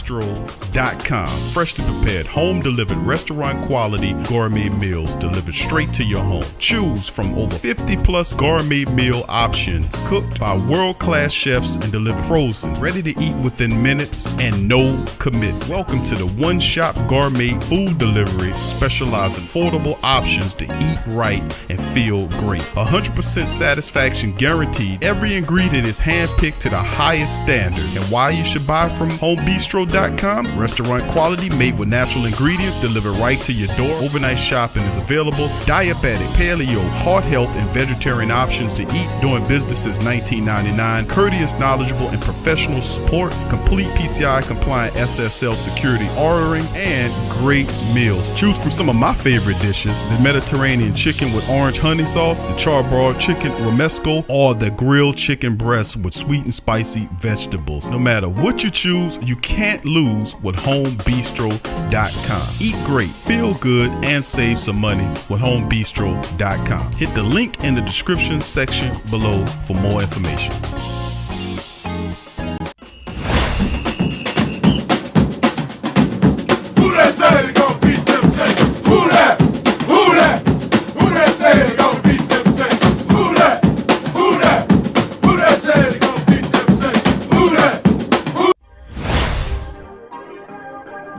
homebistro.com. Freshly prepared, home-delivered, restaurant-quality gourmet meals delivered straight to your home. Choose from over 50-plus gourmet meal options cooked by world-class chefs and delivered frozen, ready to eat within minutes and no commit. Welcome to the one-shop gourmet food delivery, specializing affordable options to eat right and feel great. 100% satisfaction guaranteed. Every ingredient is handpicked to the highest standard. And why you should buy from homebistro.com? Restaurant quality, made with natural ingredients, delivered right to your door. Overnight shopping is available. Diabetic, paleo, heart health, and vegetarian options to eat. Doing business since 1999. Courteous, knowledgeable, and professional support. Complete PCI compliant SSL security ordering, and great meals. Choose from some of my favorite dishes: the Mediterranean chicken with orange honey sauce, the charbroiled chicken romesco, or the grilled chicken breast with sweet and spicy vegetables. No matter what you choose, you can't lose with homebistro.com. Eat great, feel good, and save some money with homebistro.com. Hit the link in the description section below for more information.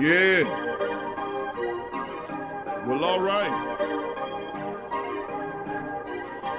Yeah. Well, all right.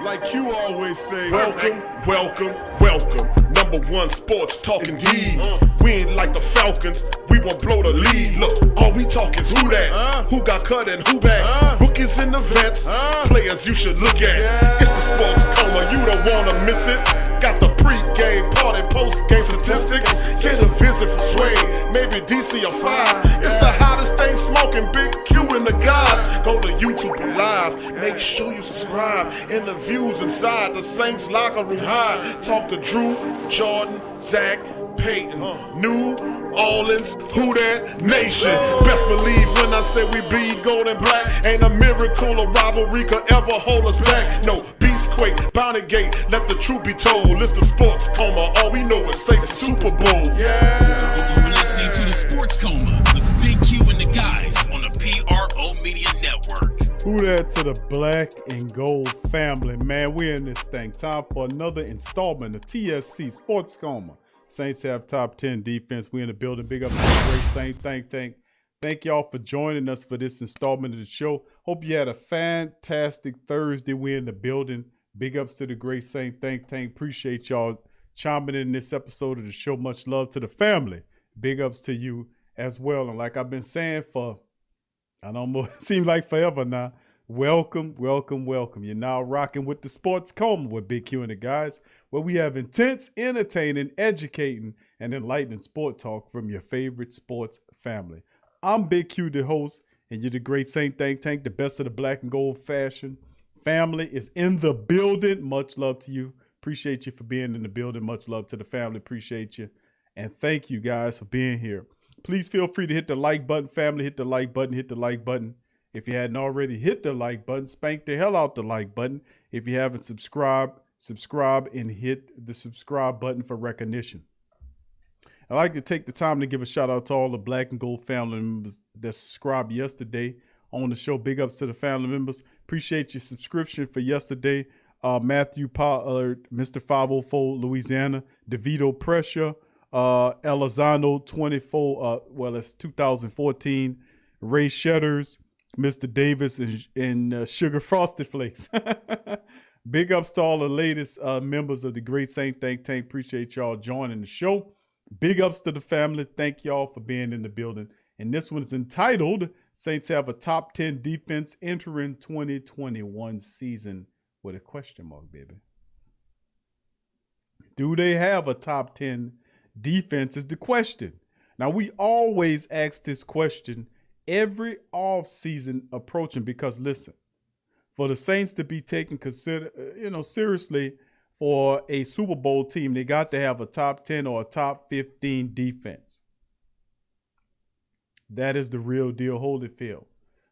Like you always say, welcome, welcome, welcome. Number one sports talking D. We ain't like the Falcons, we won't blow the lead. Look, all we talk is who that, who got cut and who back. Rookies in the vets, players you should look at. It's the sports coma, you don't wanna miss it. Got the pre-game party, post-game statistics. Get a visit from Sway, maybe DC or 5. It's the hottest thing smoking, Big Q and the guys. Go to YouTube Live, make sure you subscribe. Interviews inside the Saints locker room high. Talk to Drew, Jordan, Zach, Peyton, New Orleans, who that nation. Best believe when I say we bleed gold and black. Ain't a miracle or rivalry could ever hold us back. No, Beastquake, Bounty Gate, let the truth be told. It's the sports coma, all we know is say Super Bowl. Yeah. You're listening to the Sports Coma with Big Q and the guys on the PRO Media Network. Who that to the black and gold family, man. We're in this thing. Time for another installment of TSC Sports Coma. Saints have top 10 defense. We in the building. Big up to the great Saint Think Tank. Thank y'all for joining us for this installment of the show. Hope you had a fantastic Thursday. We're in the building. Big ups to the great Saint Think Tank. Appreciate y'all chiming in this episode of the show. Much love to the family. Big ups to you as well. And like I've been saying for, I don't know, it seems like forever now. Welcome, welcome, welcome. You're now rocking with the Sports Coma with Big Q and the guys, where we have intense, entertaining, educating, and enlightening sport talk from your favorite sports family. I'm Big Q, the host, and you're the great Saint Think Tank. The best of the black and gold fashion family is in the building. Much love to you. Appreciate you for being in the building. Much love to the family. Appreciate you. And thank you guys for being here. Please feel free to hit the like button, family. Hit the like button. Hit the like button. If you hadn't already hit the like button, spank the hell out the like button. If you haven't subscribed, subscribe and hit the subscribe button for recognition. I'd like to take the time to give a shout out to all the black and gold family members that subscribed yesterday on the show. Big ups to the family members. Appreciate your subscription for yesterday. Matthew Pollard, Mr. 504 Louisiana, DeVito Pressure, Elizano 24, it's 2014, Ray Shedders, Mr. Davis, and Sugar Frosted Flakes. Big ups to all the latest members of the Great Saint Think Tank. Appreciate y'all joining the show. Big ups to the family. Thank y'all for being in the building. And this one is entitled, Saints have a top 10 defense entering 2021 season with a question mark, baby. Do they have a top 10 defense is the question. Now, we always ask this question every offseason approaching because, listen, for the Saints to be taken seriously for a Super Bowl team, they got to have a top 10 or a top 15 defense. That is the real deal, Holyfield.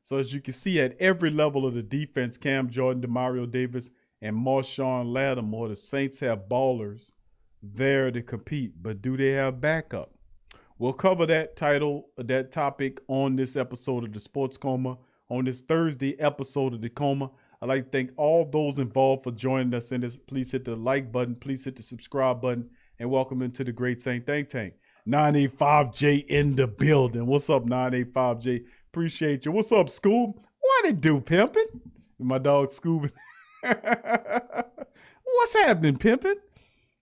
So as you can see at every level of the defense, Cam Jordan, Demario Davis, and Marshawn Lattimore, the Saints have ballers there to compete. But do they have backup? We'll cover that topic on this episode of the Sports Coma, on this Thursday episode of the Coma. I'd like to thank all those involved for joining us in this. Please hit the like button. Please hit the subscribe button. And welcome into the Great Saint Think Tank. 985J in the building. What's up, 985J? Appreciate you. What's up, Scoob? What it do, pimpin'? My dog Scoob. What's happening, pimpin'?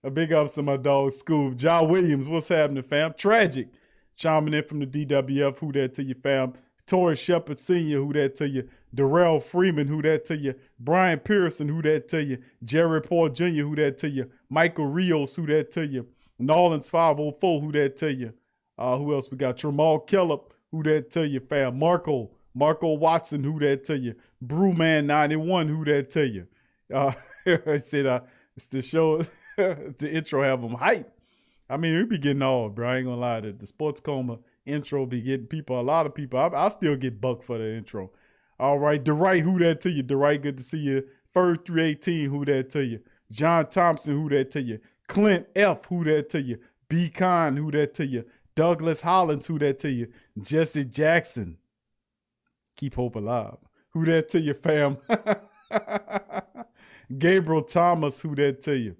A big ups to my dog Scoob. John Williams, what's happening, fam? Tragic. Chiming in from the DWF. Who that to you, fam? Torrey Shepard Sr., who that to you? Darrell Freeman, who that to you? Brian Pearson, who that to you? Jerry Paul Jr., who that to you? Michael Rios, who that to you? Nolans 504, who that to you? Who else we got? Tramal Kellop, who that to you, fam? Marco Watson, who that to you? Brewman 91, who that to you? I said it's the show, the intro have them hype. I mean, we be getting all, bro. I ain't gonna lie. The Sports Coma intro be getting people, a lot of people. I still get bucked for the intro. All right, DeWright, who that to you? DeWright, good to see you. Ferg 318, who that to you? John Thompson, who that to you? Clint F, who that to you? B. Con, who that to you? Douglas Hollins, who that to you? Jesse Jackson, keep hope alive. Who that to you, fam? Gabriel Thomas, who that to you?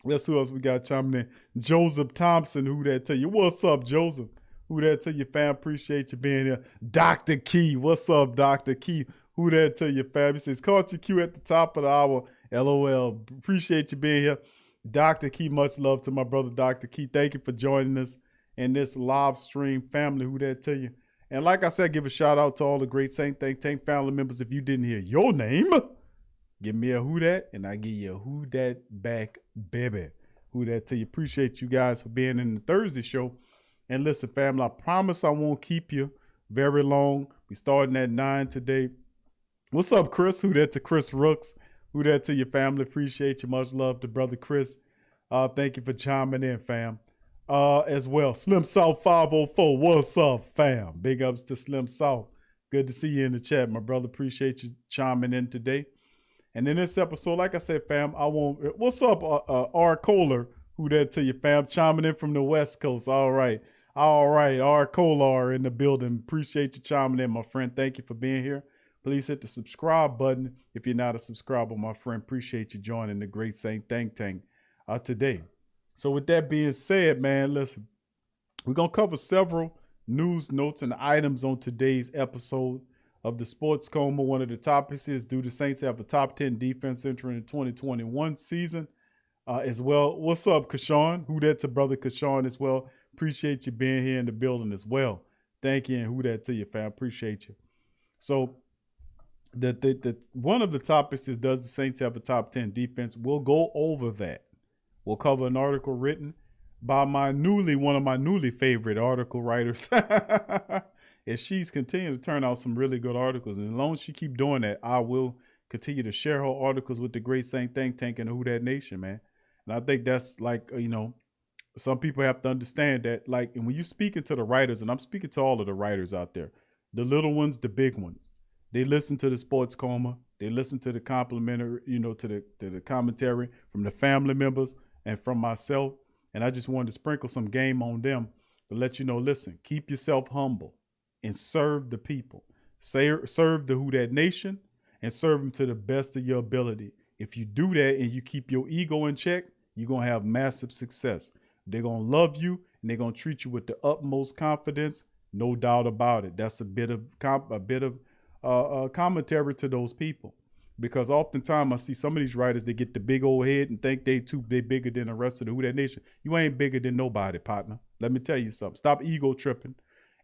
That's who else we got chiming in. Joseph Thompson, who that to you? What's up, Joseph? Who that to you, fam? Appreciate you being here. Dr. Key, what's up, Dr. Key? Who that to you, fam? He says, caught your cue at the top of the hour. LOL. Appreciate you being here. Dr. Key, much love to my brother, Dr. Key. Thank you for joining us in this live stream. Family, who that to you? And like I said, give a shout out to all the Great Saint Think Tank family members. If you didn't hear your name, give me a who that, and I give you a who that back, baby. Who that to you? Appreciate you guys for being in the Thursday show. And listen, family, I promise I won't keep you very long. We starting at 9 today. What's up, Chris? Who that to Chris Rooks? Who that to your family? Appreciate you. Much love to brother Chris. Thank you for chiming in, fam. As well, Slim South 504. What's up, fam? Big ups to Slim South. Good to see you in the chat, my brother. Appreciate you chiming in today. And in this episode, like I said, fam, I won't. What's up, R. Kohler? Who that to you, fam? Chiming in from the West Coast. All right. R. Kohler in the building. Appreciate you chiming in, my friend. Thank you for being here. Please hit the subscribe button if you're not a subscriber, my friend. Appreciate you joining the Great Saint Think Tank today. So with that being said, man, listen, we're going to cover several news, notes, and items on today's episode of the Sports Coma. One of the topics is, do the Saints have a top 10 defense entering the 2021 season as well? What's up, Kashawn? Who that to brother Kashawn as well? Appreciate you being here in the building as well. Thank you, and who that to you, fam? Appreciate you. So the one of the topics is, does the Saints have a top 10 defense? We'll go over that. We'll cover an article written by one of my newly favorite article writers. And she's continuing to turn out some really good articles. And as long as she keep doing that, I will continue to share her articles with the Great Saint Think Tank and the Who Dat Nation, man. And I think that's like, some people have to understand that, like, and when you speaking to the writers, and I'm speaking to all of the writers out there, the little ones, the big ones, they listen to the Sports Coma. They listen to the complimentary, to the commentary from the family members and from myself. And I just wanted to sprinkle some game on them to let you know, listen, keep yourself humble and serve the people. Serve the Who Dat Nation and serve them to the best of your ability. If you do that and you keep your ego in check, you're going to have massive success. They're going to love you and they're going to treat you with the utmost confidence. No doubt about it. That's a bit of commentary to those people. Because oftentimes I see some of these writers, they get the big old head and think they bigger than the rest of the Who Dat Nation. You ain't bigger than nobody, partner. Let me tell you something. Stop ego tripping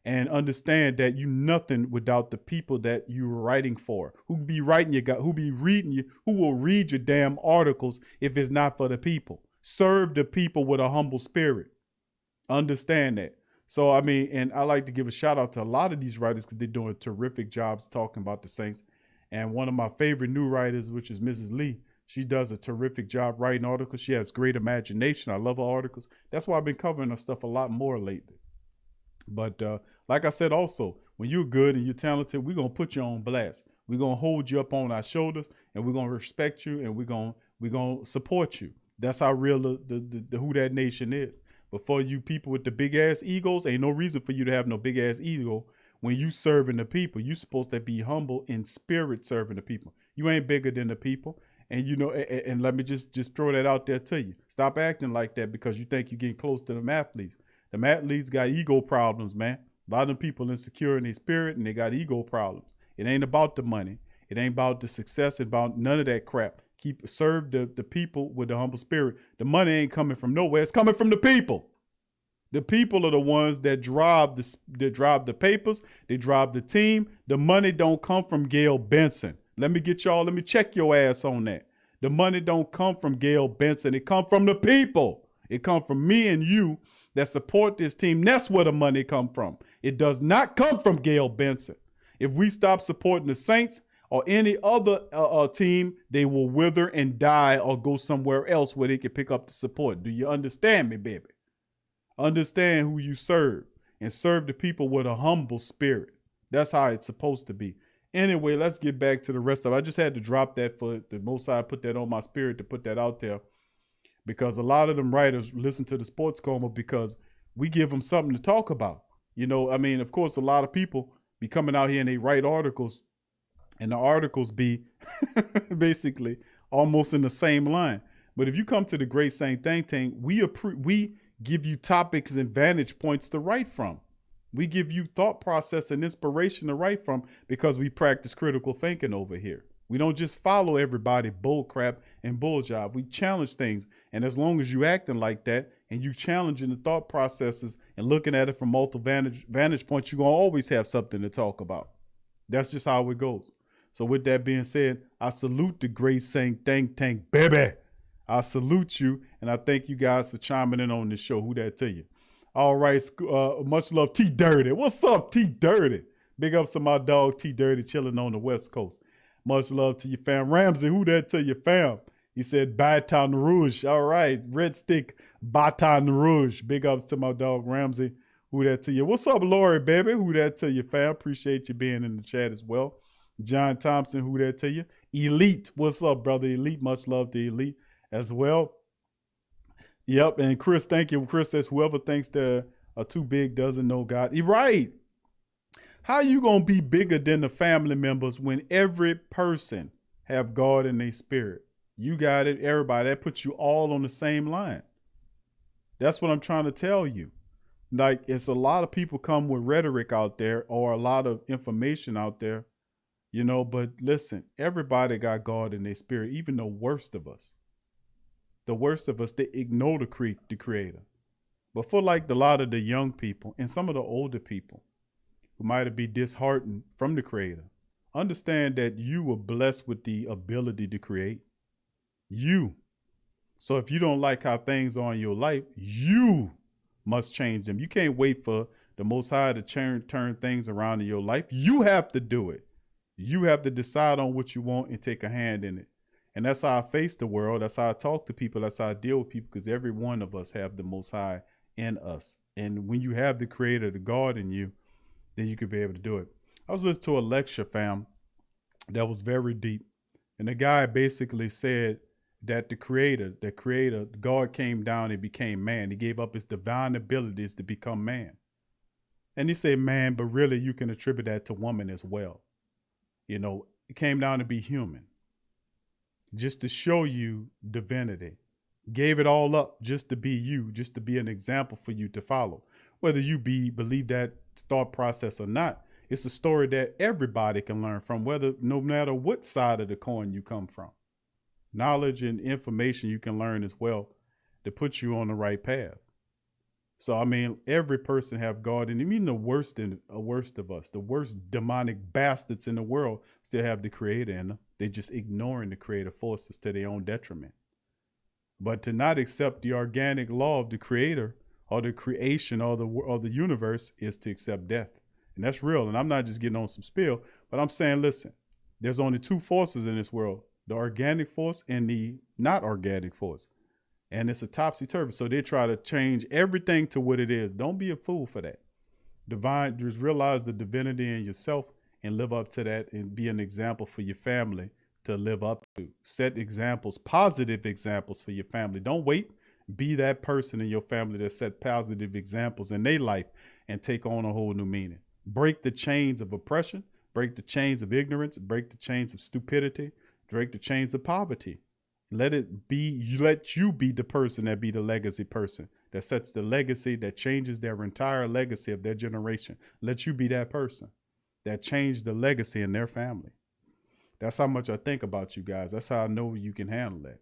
and understand that you nothing without the people that you're writing for. Who be writing who be reading you, who will read your damn articles if it's not for the people. Serve the people with a humble spirit. Understand that. So, I mean, and I like to give a shout out to a lot of these writers because they're doing terrific jobs talking about the Saints. And one of my favorite new writers, which is Mrs. Lee, she does a terrific job writing articles. She has great imagination. I love her articles. That's why I've been covering her stuff a lot more lately. But like I said, also, when you're good and you're talented, we're going to put you on blast. We're going to hold you up on our shoulders, and we're going to respect you, and we're going to support you. That's how real the Who Dat Nation is. But for you people with the big ass egos, ain't no reason for you to have no big ass ego when you serving the people. You supposed to be humble in spirit serving the people. You ain't bigger than the people. And you know, and let me just throw that out there to you. Stop acting like that because you think you're getting close to them athletes. Them athletes got ego problems, man. A lot of them people insecure in their spirit and they got ego problems. It ain't about the money. It ain't about the success, about none of that crap. Serve the people with the humble spirit. The money ain't coming from nowhere. It's coming from the people. The people are the ones that drive the papers. They drive the team. The money don't come from Gail Benson. Let me check your ass on that. The money don't come from Gail Benson. It come from the people. It come from me and you that support this team. That's where the money come from. It does not come from Gail Benson. If we stop supporting the Saints or any other team, they will wither and die or go somewhere else where they can pick up the support. Do you understand me, baby? Understand who you serve and serve the people with a humble spirit. That's how it's supposed to be. Anyway, let's get back to the rest of it. I just had to drop that for the Most High, put that on my spirit to put that out there because a lot of them writers listen to the Sports Coma because we give them something to talk about. You know, I mean, of course, a lot of people be coming out here and they write articles and the articles be basically almost in the same line. But if you come to the Great Saint Think Tank, we give you topics and vantage points to write from. We give you thought process and inspiration to write from because we practice critical thinking over here. We don't just follow everybody bull crap and bull job. We challenge things. And as long as you acting like that and you challenging the thought processes and looking at it from multiple vantage points, you're going to always have something to talk about. That's just how it goes. So with that being said, I salute the Great Saint Think Tank, baby. I salute you. And I thank you guys for chiming in on this show. Who that to you? All right. Much love, T Dirty. What's up, T Dirty? Big ups to my dog, T Dirty, chilling on the West Coast. Much love to your fam. Ramsey, who that to your fam? He said, Baton Rouge. All right. Red Stick, Baton Rouge. Big ups to my dog, Ramsey. Who that to you? What's up, Lori, baby? Who that to your fam? Appreciate you being in the chat as well. John Thompson, who that to you? Elite. What's up, brother? Elite. Much love to Elite as well. Yep, and Chris, thank you. Chris says, whoever thinks they're too big doesn't know God. You're right. How you going to be bigger than the family members when every person have God in their spirit? You got it, everybody. That puts you all on the same line. That's what I'm trying to tell you. Like, it's a lot of people come with rhetoric out there or a lot of information out there, you know, but listen, everybody got God in their spirit, even the worst of us. The worst of us, they ignore the creator. But for like a lot of the young people and some of the older people who might be disheartened from the creator, understand that you were blessed with the ability to create. You. So if you don't like how things are in your life, you must change them. You can't wait for the Most High to turn things around in your life. You have to do it. You have to decide on what you want and take a hand in it. And that's how I face the world. That's how I talk to people. That's how I deal with people, because every one of us have the Most High in us. And when you have the creator, the God in you, then you could be able to do it. I was listening to a lecture, fam, that was very deep. And the guy basically said that the creator, God came down and became man. He gave up his divine abilities to become man. And he said, man, but really you can attribute that to woman as well. You know, it came down to be human. Just to show you divinity. Gave it all up just to be you, just to be an example for you to follow. Whether you believe that thought process or not, it's a story that everybody can learn from, no matter what side of the coin you come from. Knowledge and information you can learn as well to put you on the right path. So, I mean, every person have God in them. Even the worst of us, the worst demonic bastards in the world still have the creator in them. They're just ignoring the creative forces to their own detriment. But to not accept the organic law of the creator or the creation or the universe is to accept death. And that's real. And I'm not just getting on some spiel, but I'm saying, listen, there's only two forces in this world, the organic force and the not organic force. And it's a topsy-turvy. So they try to change everything to what it is. Don't be a fool for that. Just realize the divinity in yourself and live up to that and be an example for your family to live up to. Set examples, positive examples for your family. Don't wait Be that person in your family that set positive examples in their life and take on a whole new meaning. Break the chains of oppression, break the chains of ignorance, break the chains of stupidity, break the chains of poverty. Let you be the person that be the legacy person that sets the legacy that changes their entire legacy of their generation. Let you be that person that changed the legacy in their family. That's how much I think about you guys. That's how I know you can handle that.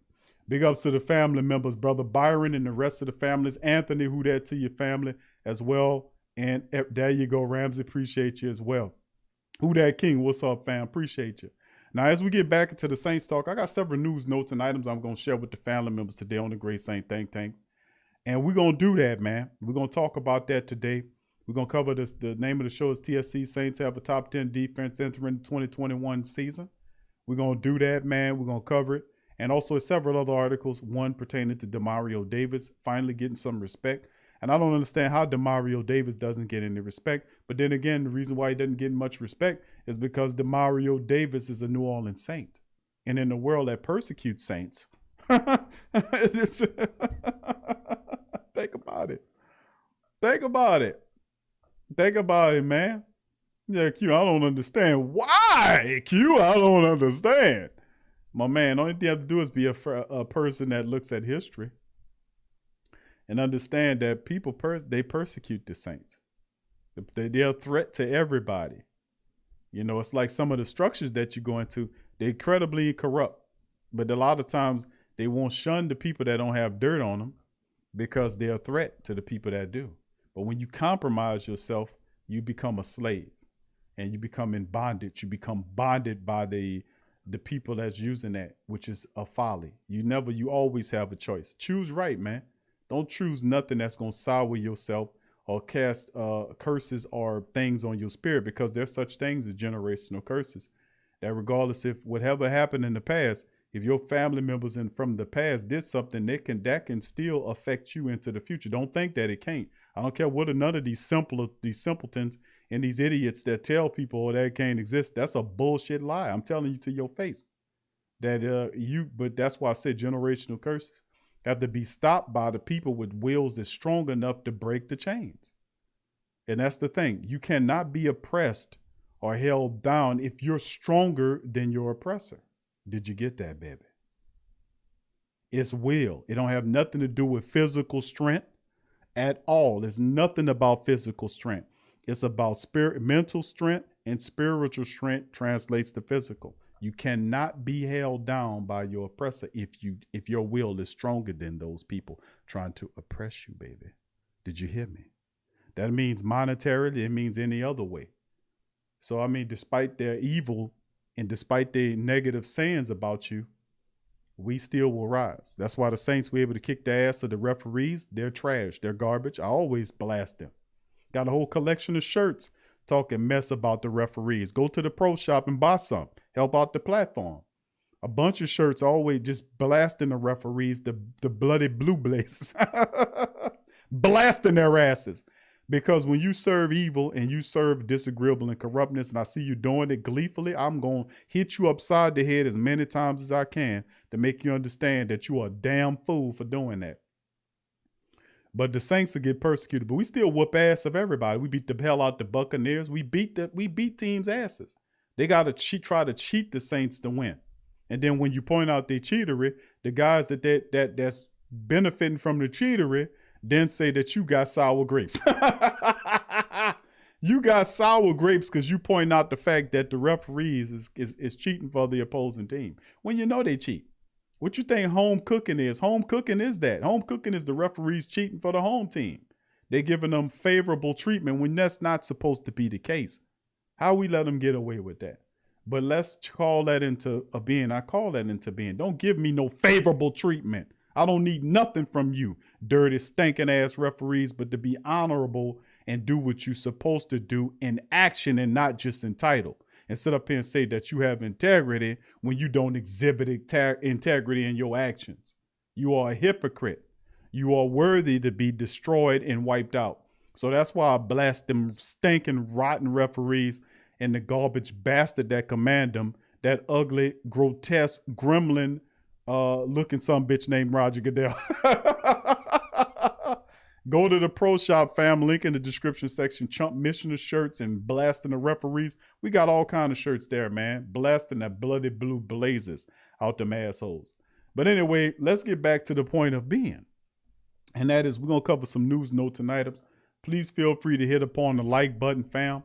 Big ups to the family members, Brother Byron and the rest of the families. Anthony, who that to your family as well. And there you go, Ramsey. Appreciate you as well. Who that King? What's up, fam? Appreciate you. Now, as we get back into the Saints talk, I got several news notes and items I'm going to share with the family members today on the Great Saint Think Tanks. And we're going to do that, man. We're going to talk about that today. We're going to cover this. The name of the show is TSC. Saints have a top 10 defense entering the 2021 season. We're going to do that, man. We're going to cover it. And also several other articles, one pertaining to Demario Davis finally getting some respect. And I don't understand how Demario Davis doesn't get any respect. But then again, the reason why he doesn't get much respect is because Demario Davis is a New Orleans Saint. And in the world that persecutes Saints, think about it. Think about it. Think about it, man. Yeah, Q, I don't understand. Why, Q? I don't understand. My man, only thing you have to do is be a person that looks at history and understand that people, they persecute the Saints. They're a threat to everybody. You know, it's like some of the structures that you go into, they're incredibly corrupt. But a lot of times they won't shun the people that don't have dirt on them because they're a threat to the people that do. But when you compromise yourself, you become a slave and you become in bondage. You become bonded by the people that's using that, which is a folly. You always have a choice. Choose right, man. Don't choose nothing that's going to sour yourself or cast curses or things on your spirit, because there's such things as generational curses that regardless if whatever happened in the past, if your family members from the past did something, that can still affect you into the future. Don't think that it can't. I don't care what none of these simpletons and these idiots that tell people that it can't exist. That's a bullshit lie. I'm telling you to your face but that's why I said generational curses have to be stopped by the people with wills that's strong enough to break the chains. And that's the thing. You cannot be oppressed or held down if you're stronger than your oppressor. Did you get that, baby? It's will. It don't have nothing to do with physical strength at all. It's nothing about physical strength. It's about mental strength, and spiritual strength translates to physical. You cannot be held down by your oppressor if your will is stronger than those people trying to oppress you, baby. Did you hear me? That means monetarily. It means any other way. So, I mean, despite their evil and despite their negative sayings about you, we still will rise. That's why the Saints were able to kick the ass of the referees. They're trash. They're garbage. I always blast them. Got a whole collection of shirts talking mess about the referees. Go to the pro shop and buy some. Help out the platform. A bunch of shirts always just blasting the referees, the bloody blue blazes. Blasting their asses. Because when you serve evil and you serve disagreeable and corruptness, and I see you doing it gleefully, I'm going to hit you upside the head as many times as I can to make you understand that you are a damn fool for doing that. But the Saints will get persecuted, but we still whoop ass of everybody. We beat the hell out the Buccaneers. We beat teams' asses. They got to try to cheat the Saints to win. And then when you point out their cheatery, the guys that's benefiting from the cheatery then say that you got sour grapes. You got sour grapes because you point out the fact that the referees is cheating for the opposing team when you know they cheat. What you think home cooking is? Home cooking is that. Home cooking is the referees cheating for the home team. They're giving them favorable treatment when that's not supposed to be the case. How we let them get away with that? But let's call that into a being. I call that into being. Don't give me no favorable treatment. I don't need nothing from you, dirty, stinking ass referees, but to be honorable and do what you're supposed to do in action and not just in title. And sit up here and say that you have integrity when you don't exhibit integrity in your actions. You are a hypocrite. You are worthy to be destroyed and wiped out. So that's why I blast them stinking, rotten referees and the garbage bastard that command them, that ugly, grotesque, gremlin looking some bitch named Roger Goodell. Go to the Pro Shop, fam. Link in the description section. Chump Missioner shirts and blasting the referees. We got all kind of shirts there, man. Blasting that bloody blue blazes out them assholes. But anyway, let's get back to the point of being. And that is, we're going to cover some news notes and items. Please feel free to hit upon the like button, fam.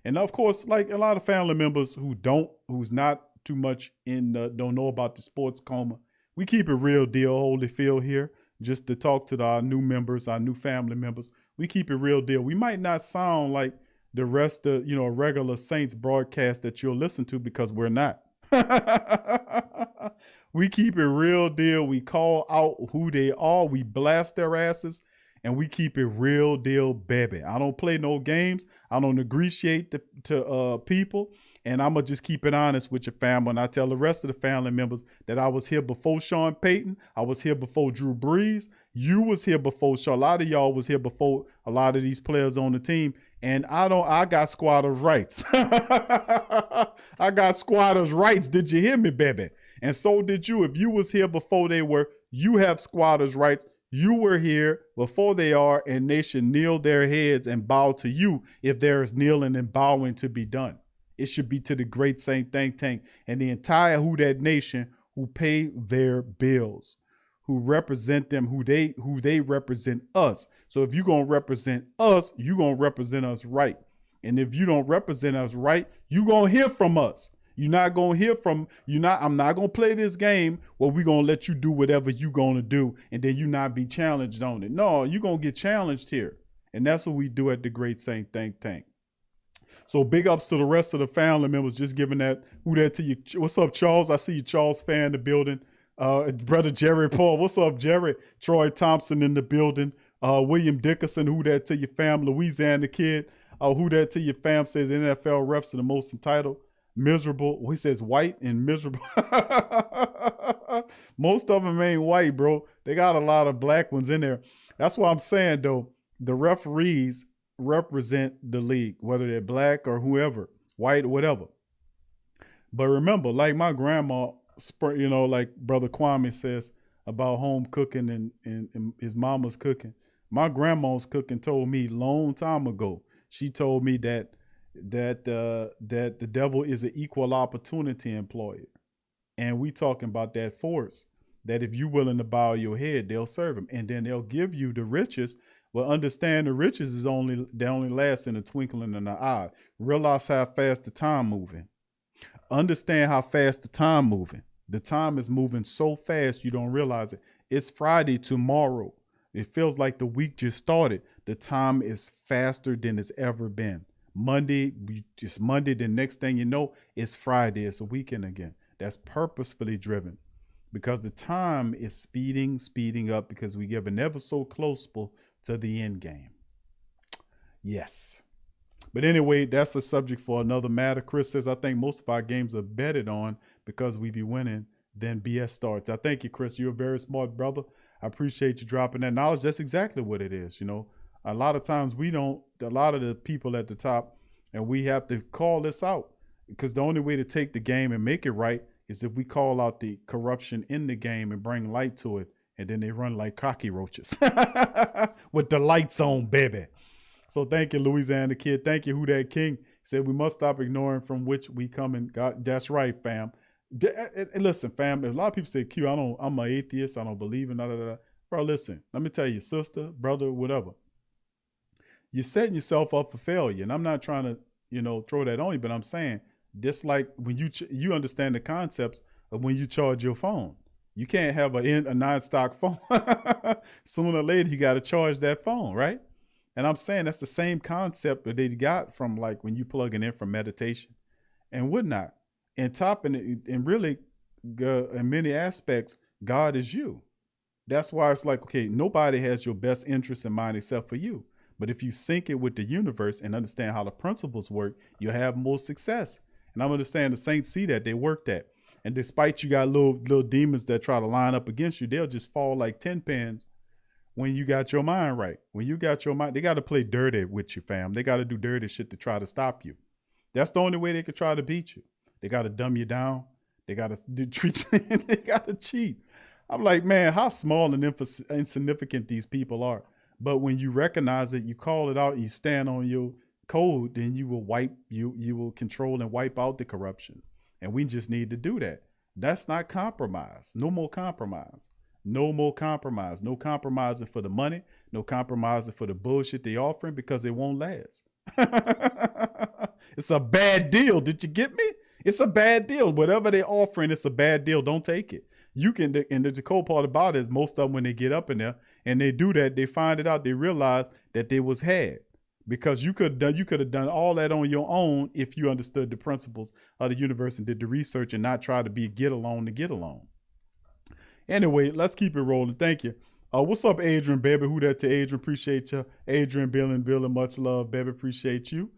And of course, like a lot of family members who's not too much don't know about the sports coma. We keep it real deal, Holyfield here, just to talk to our new members, our new family members. We keep it real deal. We might not sound like the rest of, a regular Saints broadcast that you'll listen to because we're not. We keep it real deal. We call out who they are. We blast their asses. And we keep it real deal, baby. I don't play no games. I don't ingratiate to people. And I'm going to just keep it honest with your family. And I tell the rest of the family members that I was here before Sean Payton. I was here before Drew Brees. You was here before Sean. A lot of y'all was here before a lot of these players on the team. And I got squatters' rights. I got squatters' rights. Did you hear me, baby? And so did you. If you was here before they were, you have squatters' rights. You were here before they are, and they should kneel their heads and bow to you if there is kneeling and bowing to be done. It should be to the great Saint Think Tank and the entire Who Dat Nation who pay their bills, who represent them, who they represent us. So if you're going to represent us, you're going to represent us right. And if you don't represent us right, you're going to hear from us. You're not going to hear from, I'm not going to play this game where we're going to let you do whatever you're going to do and then you not be challenged on it. No, you're going to get challenged here. And that's what we do at the Great Saint Think Tank. So big ups to the rest of the family members, just giving that, who that to you. What's up, Charles? I see you, Charles fan in the building. Brother Jerry Paul, what's up, Jerry? Troy Thompson in the building. William Dickerson, who that to your fam? Louisiana kid, who that to your fam? Says NFL refs are the most entitled. Miserable. Well, he says white and miserable. Most of them ain't white, bro. They got a lot of black ones in there. That's why I'm saying, though, the referees represent the league, whether they're black or whoever, white or whatever. But remember, like my grandma, like Brother Kwame says about home cooking and his mama's cooking. My grandma's cooking told me long time ago. She told me that the devil is an equal opportunity employer. And we talking about that force, that if you're willing to bow your head, they'll serve him. And then they'll give you the riches. Well, understand the riches is only last in a twinkling in an eye. Realize how fast the time moving. Understand how fast the time moving. The time is moving so fast you don't realize it. It's Friday tomorrow. It feels like the week just started. The time is faster than it's ever been. Monday, the next thing you know, it's Friday. It's a weekend again. That's purposefully driven because the time is speeding up because we get ever so close to the end game. Yes. But anyway, that's a subject for another matter. Chris says, I think most of our games are betted on because we be winning, then BS starts. I thank you, Chris. You're a very smart brother. I appreciate you dropping that knowledge. That's exactly what it is, A lot of times a lot of the people at the top, and we have to call this out because the only way to take the game and make it right is if we call out the corruption in the game and bring light to it. And then they run like cocky roaches with the lights on, baby. So thank you, Louisiana kid. Thank you, Who Dat King. He said we must stop ignoring from which we come and God. That's right, fam. And listen, fam, a lot of people say, Q, I'm an atheist. I don't believe in that. Bro, listen, let me tell you, sister, brother, whatever. You're setting yourself up for failure. And I'm not trying to, throw that on you, but I'm saying just like when you understand the concepts of when you charge your phone. You can't have a non-stock phone. Sooner or later, you got to charge that phone, right? And I'm saying that's the same concept that they got from like when you plug it in for meditation and whatnot. And really, in many aspects, God is you. That's why it's like, okay, nobody has your best interest in mind except for you. But if you sync it with the universe and understand how the principles work, you'll have more success. And I understand the saints see that, they work that. And despite you got little demons that try to line up against you, they'll just fall like 10 pins when you got your mind right. When you got your mind, they got to play dirty with you, fam. They got to do dirty shit to try to stop you. That's the only way they could try to beat you. They got to dumb you down. They got to treat you. They got to cheat. I'm like, man, how small and insignificant these people are. But when you recognize it, you call it out, and you stand on your code, then you will control and wipe out the corruption. And we just need to do that. That's not compromise. No more compromise. No more compromise. No compromising for the money. No compromising for the bullshit they offering, because it won't last. It's a bad deal. Did you get me? It's a bad deal. Whatever they're offering, it's a bad deal. Don't take it. You can, and the cool part about it is most of them, when they get up in there and they do that, they find it out, they realize that they was had. Because you could have done all that on your own if you understood the principles of the universe and did the research and not try to be get along to get along. Anyway, let's keep it rolling. Thank you. What's up, Adrian, baby? Who that to Adrian? Appreciate you. Adrian, Bill, and much love, baby. Appreciate you.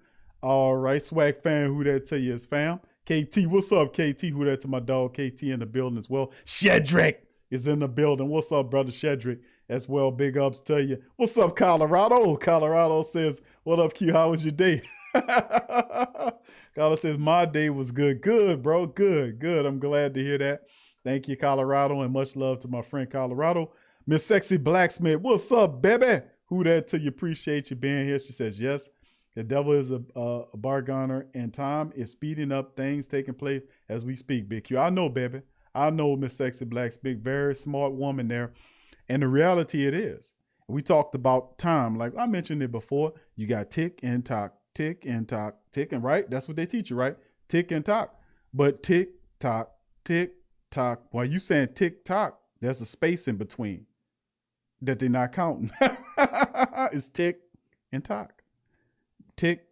All right, swag fan, who that to you is fam. KT, what's up, KT? Who that to my dog, KT, in the building as well. Shedrick is in the building. What's up, brother Shedrick? As well, big ups to you. What's up, Colorado? Colorado says, what up, Q? How was your day? Colorado says, my day was good. Good, bro. Good. I'm glad to hear that. Thank you, Colorado, and much love to my friend Colorado. Miss Sexy Blacksmith, what's up, baby? Who that to you? Appreciate you being here. She says, yes, the devil is a bargainer, and time is speeding up things taking place as we speak, Big Q. I know, baby. I know, Miss Sexy Blacksmith, very smart woman there. And the reality it is, we talked about time. Like I mentioned it before, you got tick and tock, tick and tock, tick and right. That's what they teach you, right? Tick and tock. But tick, tock, while you saying tick tock, there's a space in between that they're not counting. It's tick and tock. Tick,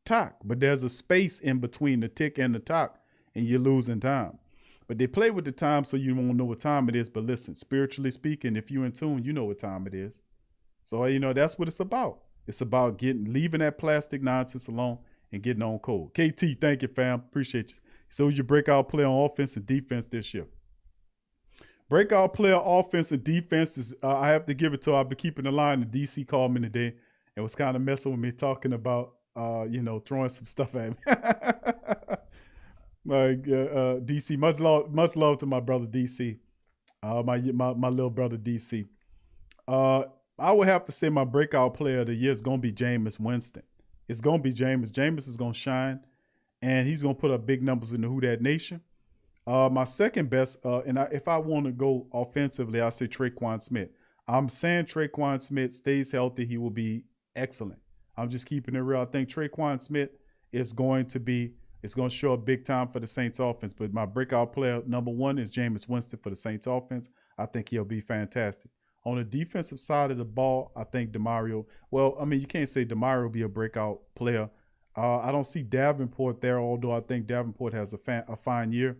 tock. But there's a space in between the tick and the tock, and you're losing time. But they play with the time so you won't know what time it is. But listen, spiritually speaking, if you're in tune, you know what time it is. So, that's what it's about. It's about leaving that plastic nonsense alone and getting on code. KT, thank you, fam. Appreciate you. So your breakout player on offense and defense this year. Breakout player offense and defense is, I have to give it to her. I've been keeping the line. The DC called me today and was kind of messing with me, talking about, throwing some stuff at me. DC, much love to my brother DC, my little brother DC. I would have to say my breakout player of the year is going to be Jameis Winston. It's going to be Jameis. Jameis is going to shine, and he's going to put up big numbers in the Who Dat Nation. My second best, if I want to go offensively, I say Traquan Smith. I'm saying Traquan Smith stays healthy, he will be excellent. I'm just keeping it real. I think Traquan Smith is going to show up big time for the Saints offense. But my breakout player number one is Jameis Winston for the Saints offense. I think he'll be fantastic. On the defensive side of the ball, I think Demario. Well, I mean, you can't say Demario will be a breakout player. I don't see Davenport there, although I think Davenport has a fine year.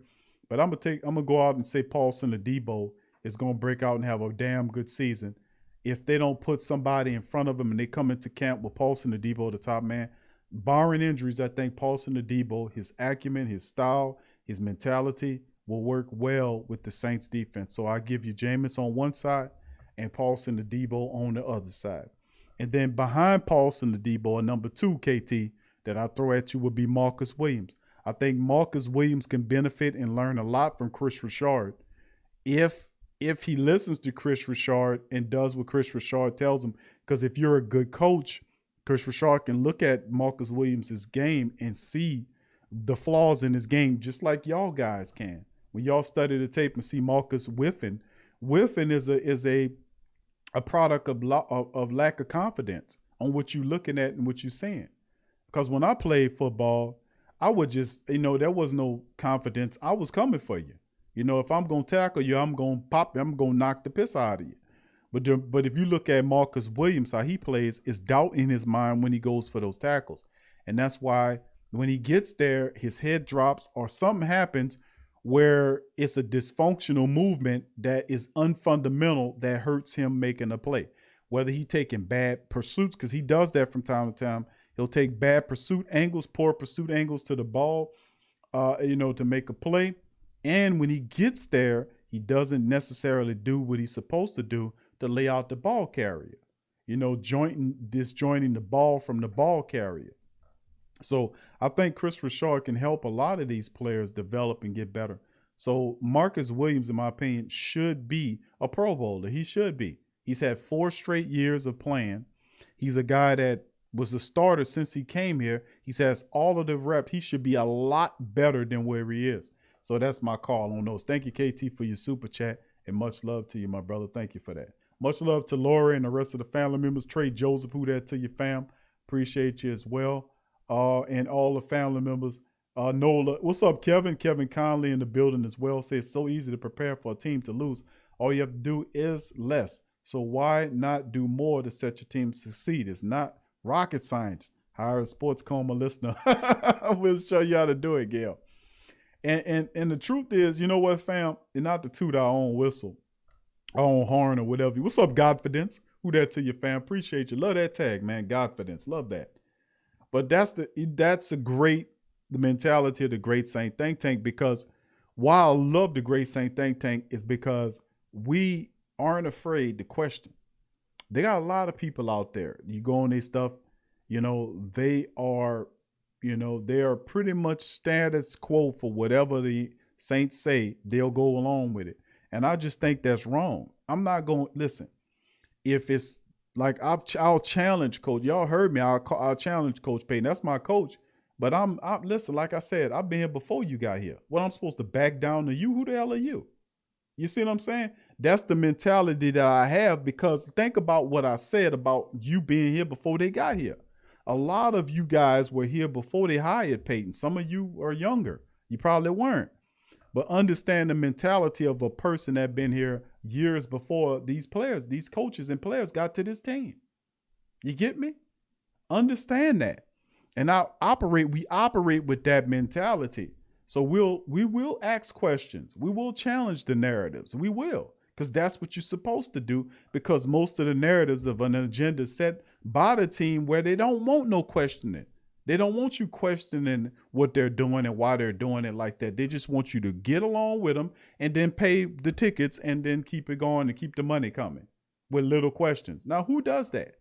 But I'm gonna go out and say Paulson Adebo is gonna break out and have a damn good season. If they don't put somebody in front of him and they come into camp with Paulson Adebo, the top man, barring injuries, I think Paulson Adebo, his acumen, his style, his mentality will work well with the Saints defense. So I give you Jameis on one side and Paulson Adebo on the other side. And then behind Paulson Adebo, number two, KT, that I throw at you would be Marcus Williams. I think Marcus Williams can benefit and learn a lot from Chris Richard if he listens to Chris Richard and does what Chris Richard tells him. Because if you're a good coach, Chris Richard can look at Marcus Williams' game and see the flaws in his game, just like y'all guys can. When y'all study the tape and see Marcus whiffing is a product of lack of confidence on what you're looking at and what you're saying. Because when I played football, I would just, there was no confidence. I was coming for you. If I'm going to tackle you, I'm going to pop you. I'm going to knock the piss out of you. But if you look at Marcus Williams, how he plays, it's doubt in his mind when he goes for those tackles. And that's why when he gets there, his head drops or something happens where it's a dysfunctional movement that is unfundamental that hurts him making a play. Whether he taking bad pursuits, because he does that from time to time. He'll take bad pursuit angles, poor pursuit angles to the ball, to make a play. And when he gets there, he doesn't necessarily do what he's supposed to do to lay out the ball carrier, disjointing the ball from the ball carrier. So I think Chris Richard can help a lot of these players develop and get better. So Marcus Williams, in my opinion, should be a Pro Bowler. He should be. He's had 4 straight years of playing. He's a guy that was a starter since he came here. He has all of the reps. He should be a lot better than where he is. So that's my call on those. Thank you, KT, for your super chat, and much love to you, my brother. Thank you for that. Much love to Laura and the rest of the family members. Trey Joseph, who that to your fam. Appreciate you as well. And all the family members. Nola, what's up, Kevin? Kevin Conley in the building as well. Says it's so easy to prepare for a team to lose. All you have to do is less. So why not do more to set your team to succeed? It's not rocket science. Hire a Sports Coma listener. We'll show you how to do it, Gail. And the truth is, you know what, fam? And not to toot our own whistle, our own horn or whatever. What's up, Godfidence? Who that to your fam? Appreciate you. Love that tag, man. Godfidence. Love that. But that's the mentality of the Great Saint Think Tank, because why I love the Great Saint Think Tank is because we aren't afraid to question. They got a lot of people out there. You go on their stuff, they are pretty much status quo for whatever the saints say. They'll go along with it. And I just think that's wrong. I'm not going to listen. If it's like I'll challenge Coach. Y'all heard me. I'll challenge Coach Payton. That's my coach. But I'm listen, like I said, I've been here before you got here. What, I'm supposed to back down to you? Who the hell are you? You see what I'm saying? That's the mentality that I have, because think about what I said about you being here before they got here. A lot of you guys were here before they hired Payton. Some of you are younger. You probably weren't. But understand the mentality of a person that been here years before these players, these coaches and players got to this team. You get me? Understand that. And we operate with that mentality. So we will ask questions. We will challenge the narratives. We will, because that's what you're supposed to do, because most of the narratives of an agenda set by the team where they don't want no questioning. They don't want you questioning what they're doing and why they're doing it like that. They just want you to get along with them and then pay the tickets and then keep it going and keep the money coming with little questions. Now, who does that?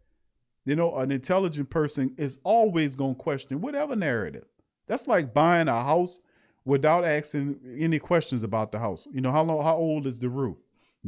An intelligent person is always going to question whatever narrative. That's like buying a house without asking any questions about the house. How old is the roof?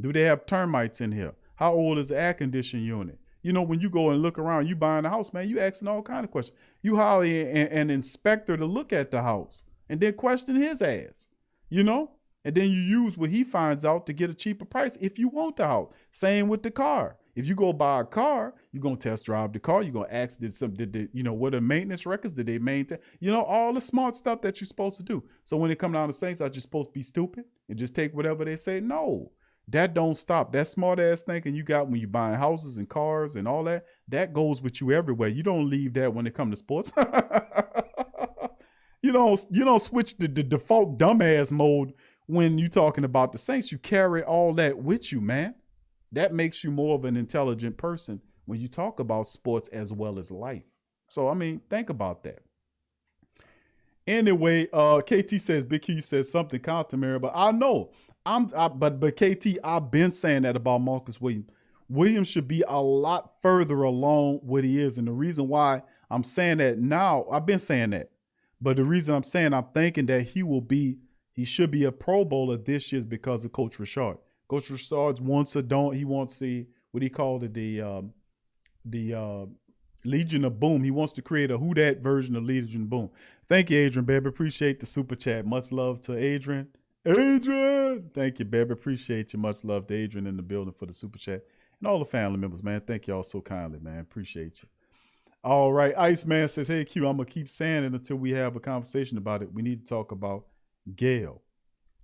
Do they have termites in here? How old is the air conditioning unit? When you go and look around, you buying a house, man, you asking all kind of questions. You hire an inspector to look at the house and then question his ass, and then you use what he finds out to get a cheaper price if you want the house. Same with the car. If you go buy a car, you're going to test drive the car. You're going to ask, what are maintenance records? Did they maintain? All the smart stuff that you're supposed to do. So when it comes down to Saints, are you supposed to be stupid and just take whatever they say? No. That don't stop. That smart ass thinking you got when you're buying houses and cars and all that, that goes with you everywhere. You don't leave that when it comes to sports. You don't switch the default dumbass mode when you're talking about the Saints. You carry all that with you, man. That makes you more of an intelligent person when you talk about sports as well as life. So, think about that. Anyway, KT says, Big Q says something customary, but I know. But KT, I've been saying that about Marcus Williams. Williams should be a lot further along what he is. And the reason why I'm saying that now, I've been saying that. But the reason I'm saying I'm thinking that he should be a Pro Bowler this year is because of Coach Richard. Coach Richard wants what he called it, the Legion of Boom. He wants to create a Who Dat version of Legion of Boom. Thank you, Adrian, baby. Appreciate the super chat. Much love to Adrian. Thank you, baby. Appreciate you. Much love to Adrian in the building for the super chat. And all the family members, man. Thank y'all so kindly, man. Appreciate you. All right. Iceman says, hey, Q, I'm going to keep saying it until we have a conversation about it. We need to talk about Gail.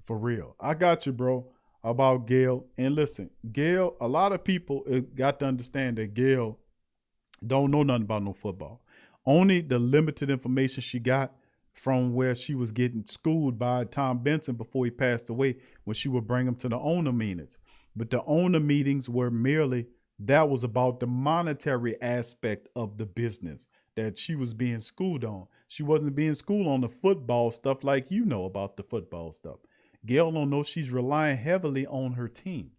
For real. I got you, bro, about Gail. And listen, Gail, a lot of people got to understand that Gail don't know nothing about no football. Only the limited information she got from where she was getting schooled by Tom Benson before he passed away, when she would bring him to the owner meetings. But the owner meetings were that was about the monetary aspect of the business that she was being schooled on. She wasn't being schooled on the football stuff like about the football stuff. Gail don't know she's relying heavily on her team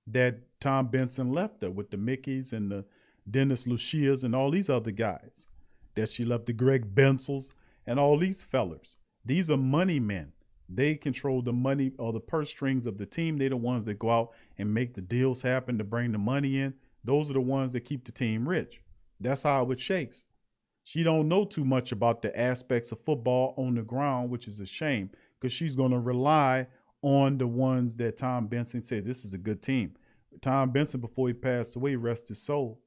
that Tom Benson left her with, the Mickeys and the Dennis Lucias and all these other guys, that she left, the Greg Bensels and all these fellers. These are money men. They control the money or the purse strings of the team. They're the ones that go out and make the deals happen to bring the money in. Those are the ones that keep the team rich. That's how it shakes. She don't know too much about the aspects of football on the ground, which is a shame, because she's going to rely on the ones that Tom Benson said, this is a good team. Tom Benson, before he passed away, rest his soul,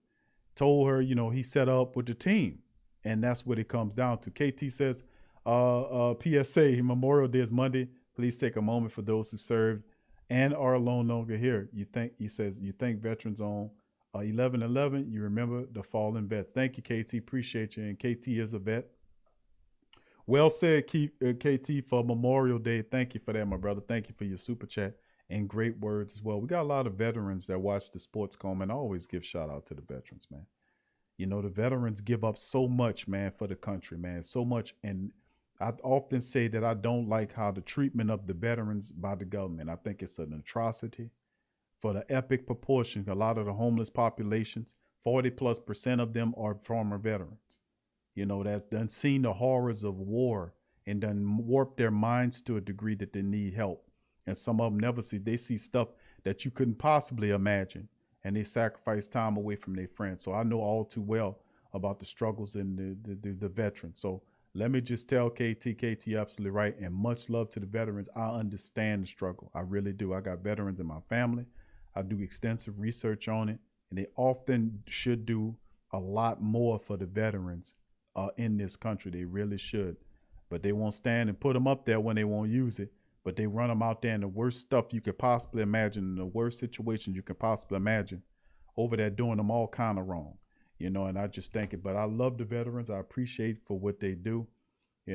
told her, he set up with the team. And that's what it comes down to. KT says, PSA, Memorial Day is Monday. Please take a moment for those who served and are no longer here. You thank veterans on 11/11. You remember the fallen vets. Thank you, KT. Appreciate you. And KT is a vet. Well said, KT, for Memorial Day. Thank you for that, my brother. Thank you for your super chat and great words as well. We got a lot of veterans that watch the Sports Coma, and I always give shout out to the veterans, man. The veterans give up so much, man, for the country, man, so much. And I often say that I don't like how the treatment of the veterans by the government. I think it's an atrocity for the epic proportion. A lot of the homeless populations, 40+% of them are former veterans. That's done seen the horrors of war and done warped their minds to a degree that they need help. And some of them never see. They see stuff that you couldn't possibly imagine. And they sacrifice time away from their friends. So I know all too well about the struggles in the veterans. So let me just tell KT, you're absolutely right. And much love to the veterans. I understand the struggle. I really do. I got veterans in my family. I do extensive research on it. And they often should do a lot more for the veterans in this country. They really should. But they won't stand and put them up there when they won't use it. But they run them out there in the worst stuff you could possibly imagine, in the worst situations you can possibly imagine, over there doing them all kind of wrong, and I just think it. But I love the veterans. I appreciate for what they do.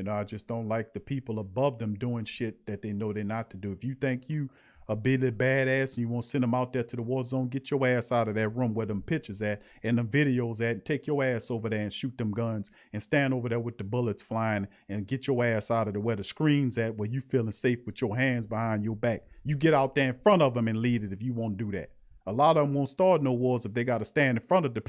I just don't like the people above them doing shit that they know they're not to do. If you think you a Billy badass and you want to send them out there to the war zone, get your ass out of that room where them pictures at and the videos at, and take your ass over there and shoot them guns and stand over there with the bullets flying and get your ass out of there where the screen's at, where you feeling safe with your hands behind your back. You get out there in front of them and lead it if you won't do that. A lot of them won't start no wars if they got to stand in front of the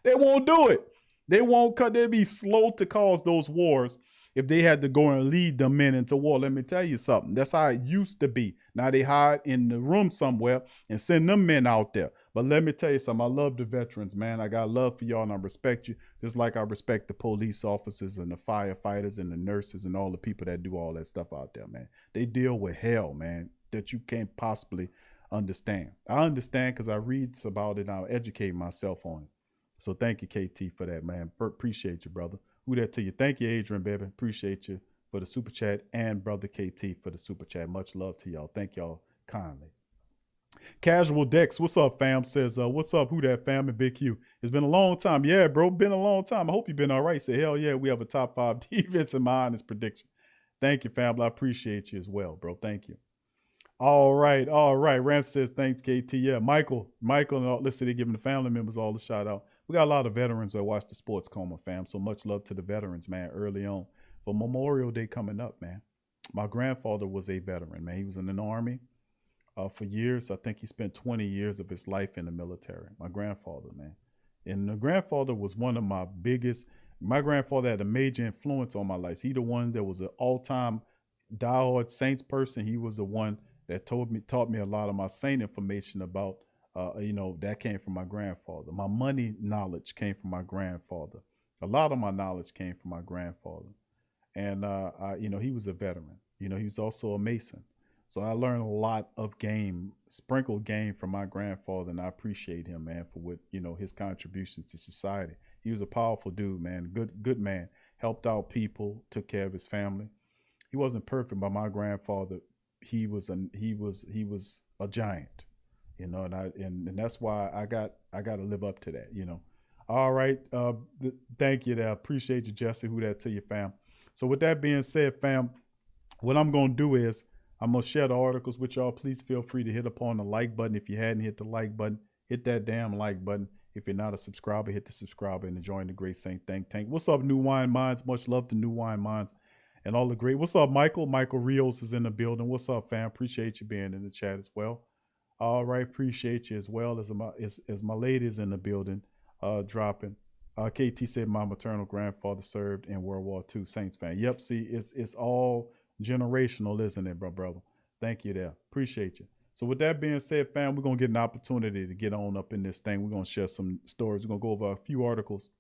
They won't do it. They won't, cut. They'll be slow to cause those wars if they had to go and lead the men into war. Let me tell you something. That's how it used to be. Now they hide in the room somewhere and send them men out there. But let me tell you something. I love the veterans, man. I got love for y'all and I respect you, just like I respect the police officers and the firefighters and the nurses and all the people that do all that stuff out there, man. They deal with hell, man, that you can't possibly understand. I understand because I read about it and I educate myself on it. So thank you, KT, for that, man. Appreciate you, brother. Who that to you? Thank you, Adrian, baby. Appreciate you for the super chat, and brother KT for the super chat. Much love to y'all. Thank y'all kindly. Casual Dex, what's up, fam? Says, what's up? Who that, fam? And Big Q. It's been a long time. Yeah, bro, been a long time. I hope you've been all right. Say, hell yeah, we have a top 5 defense in my honest prediction. Thank you, fam. I appreciate you as well, bro. Thank you. All right. Ram says, thanks, KT. Yeah, Michael, and all, listen, they're giving the family members all the shout out. We got a lot of veterans that watch the Sports Coma, fam. So much love to the veterans, man, early on. For Memorial Day coming up, man. My grandfather was a veteran, man. He was in the Army for years. I think he spent 20 years of his life in the military. My grandfather, man. And the grandfather was one of my biggest. My grandfather had a major influence on my life. He the one that was an all-time diehard Saints person. He was the one that taught me a lot of my Saint information about, that came from my grandfather. My money knowledge came from my grandfather. A lot of my knowledge came from my grandfather. And, he was a veteran. He was also a Mason. So I learned a lot of sprinkled game from my grandfather, and I appreciate him, man, for what, his contributions to society. He was a powerful dude, man, good man, helped out people, took care of his family. He wasn't perfect, but my grandfather, he was a giant, and that's why I got to live up to that, All right. Thank you there. Appreciate you, Jesse. Who that to you, fam. So with that being said, fam, what I'm going to do is I'm going to share the articles with y'all. Please feel free to hit upon the like button. If you hadn't hit the like button, hit that damn like button. If you're not a subscriber, hit the subscriber and join the Great Saint Think Tank. What's up, New Wine Minds? Much love to New Wine Minds and all the great. What's up, Michael? Michael Rios is in the building. What's up, fam? Appreciate you being in the chat as well. All right, appreciate you as well as my ladies in the building dropping. KT said my maternal grandfather served in World War II. Saints fan. Yep, see, it's all Generational, isn't it, brother? Thank you there. Appreciate you. So with that being said, fam, we're going to get an opportunity to get on up in this thing. We're going to share some stories. We're going to go over a few articles.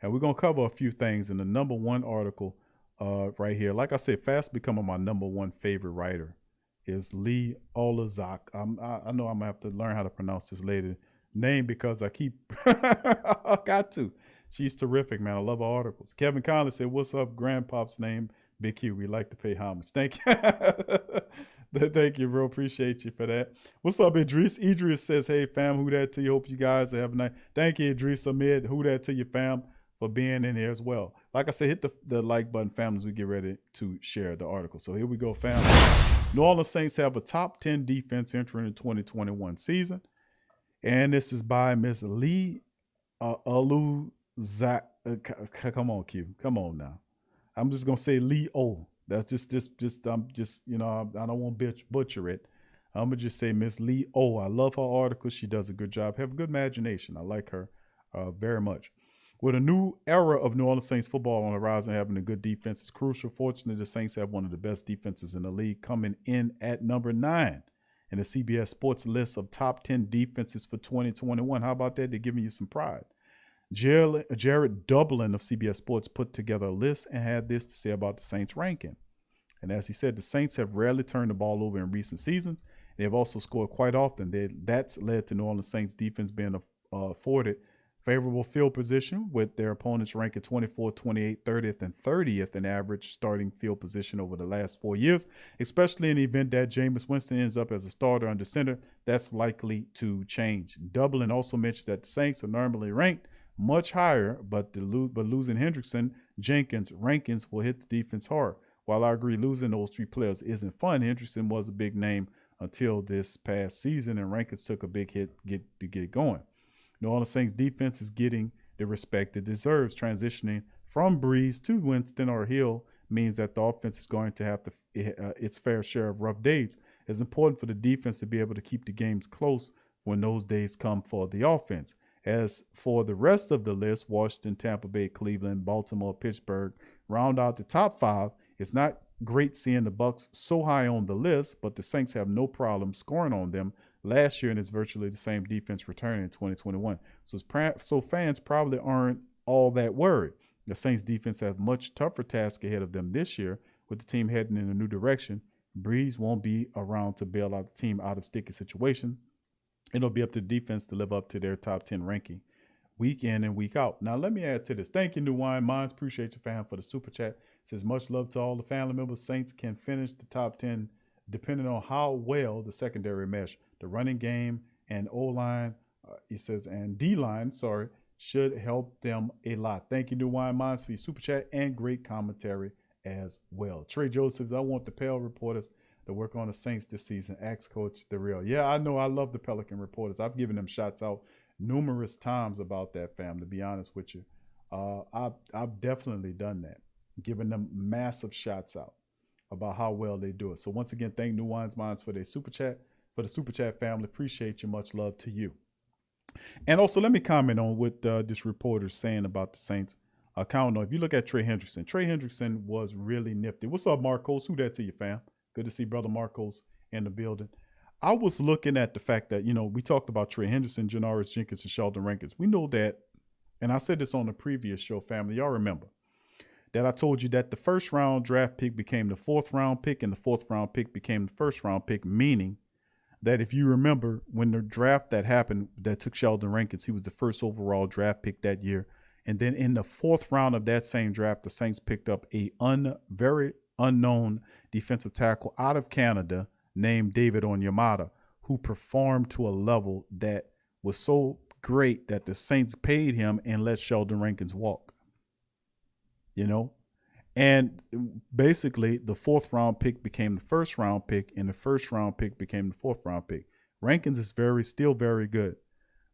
And we're going to cover a few things. And the number one article right here, like I said, fast becoming my number one favorite writer is Lee Olazak. I know I'm going to have to learn how to pronounce this lady name because I keep, I got to. She's terrific, man. I love her articles. Kevin Conley said, what's up, Grandpop's name? Big Q. We like to pay homage. Thank you. Thank you, bro. Appreciate you for that. What's up, Idris? Idris says, hey, fam, who that to you? Hope you guys have a nice. Thank you, Idris Ahmed. Who that to you, fam, for being in here as well. Like I said, hit the like button, fam, as we get ready to share the article. So here we go, fam. New Orleans Saints have a top 10 defense entering the 2021 season. And this is by Miss Lee Olazak. Come on, Q. Come on now. I'm just gonna say Lee O. That's just I'm just, you know, I don't want to butcher it. I'm gonna just say Miss Lee O. I love her articles. She does a good job. Have a good imagination. I like her very much. With a new era of New Orleans Saints football on the rise and having a good defense is crucial. Fortunately, the Saints have one of the best defenses in the league, coming in at number 9 in the CBS Sports list of top 10 defenses for 2021. How about that? They're giving you some pride. Jared Dublin of CBS Sports put together a list and had this to say about the Saints' ranking. And as he said, the Saints have rarely turned the ball over in recent seasons. They have also scored quite often. That's led to New Orleans Saints defense being afforded favorable field position, with their opponents ranking 24, 28, 30th, and 30th in average starting field position over the last 4 years, especially in the event that Jameis Winston ends up as a starter under center. That's likely to change. Dublin also mentions that the Saints are normally ranked much higher, but losing Hendrickson, Jenkins, Rankins will hit the defense hard. While I agree losing those three players isn't fun, Hendrickson was a big name until this past season, and Rankins took a big hit to get going. New Orleans Saints defense is getting the respect it deserves. Transitioning from Breeze to Winston or Hill means that the offense is going to have its fair share of rough days. It's important for the defense to be able to keep the games close when those days come for the offense. As for the rest of the list, Washington, Tampa Bay, Cleveland, Baltimore, Pittsburgh round out the top 5. It's not great seeing the Bucs so high on the list, but the Saints have no problem scoring on them last year, and it's virtually the same defense returning in 2021. So fans probably aren't all that worried. The Saints defense has much tougher task ahead of them this year, with the team heading in a new direction. Breeze won't be around to bail out the team out of sticky situations. It'll be up to the defense to live up to their top 10 ranking week in and week out. Now, let me add to this. Thank you, New Wine Minds. Appreciate you, fam, for the super chat. It says, much love to all the family members. Saints can finish the top 10 depending on how well the secondary mesh, the running game, and O-line, he says, and D-line, should help them a lot. Thank you, New Wine Minds, for your super chat and great commentary as well. Trey Josephs, I want the Pell reporters to work on the Saints this season. Ask Coach the real. Yeah, I know. I love the Pelican reporters. I've given them shots out numerous times about that, fam, to be honest with you. I've definitely done that, giving them massive shots out about how well they do it. So once again, thank New Wines Minds for their super chat, for the super chat family. Appreciate you. Much love to you. And also, let me comment on what this reporter is saying about the Saints. Count on. If you look at Trey Hendrickson was really nifty. What's up, Marcos? Who that to you, fam? Good to see Brother Marcos in the building. I was looking at the fact that, you know, we talked about Trey Henderson, Janoris Jenkins, and Sheldon Rankins. We know that, and I said this on the previous show, family. Y'all remember that I told you that the first round draft pick became the 4th round pick, and the 4th round pick became the 1st round pick, meaning that if you remember when the draft that happened that took Sheldon Rankins, he was the 1st overall draft pick that year. And then in the 4th round of that same draft, the Saints picked up a very unknown defensive tackle out of Canada named David Onyemata, who performed to a level that was so great that the Saints paid him and let Sheldon Rankins walk. You know? And basically, the 4th round pick became the 1st round pick, and the 1st round pick became the 4th round pick. Rankins is still very good.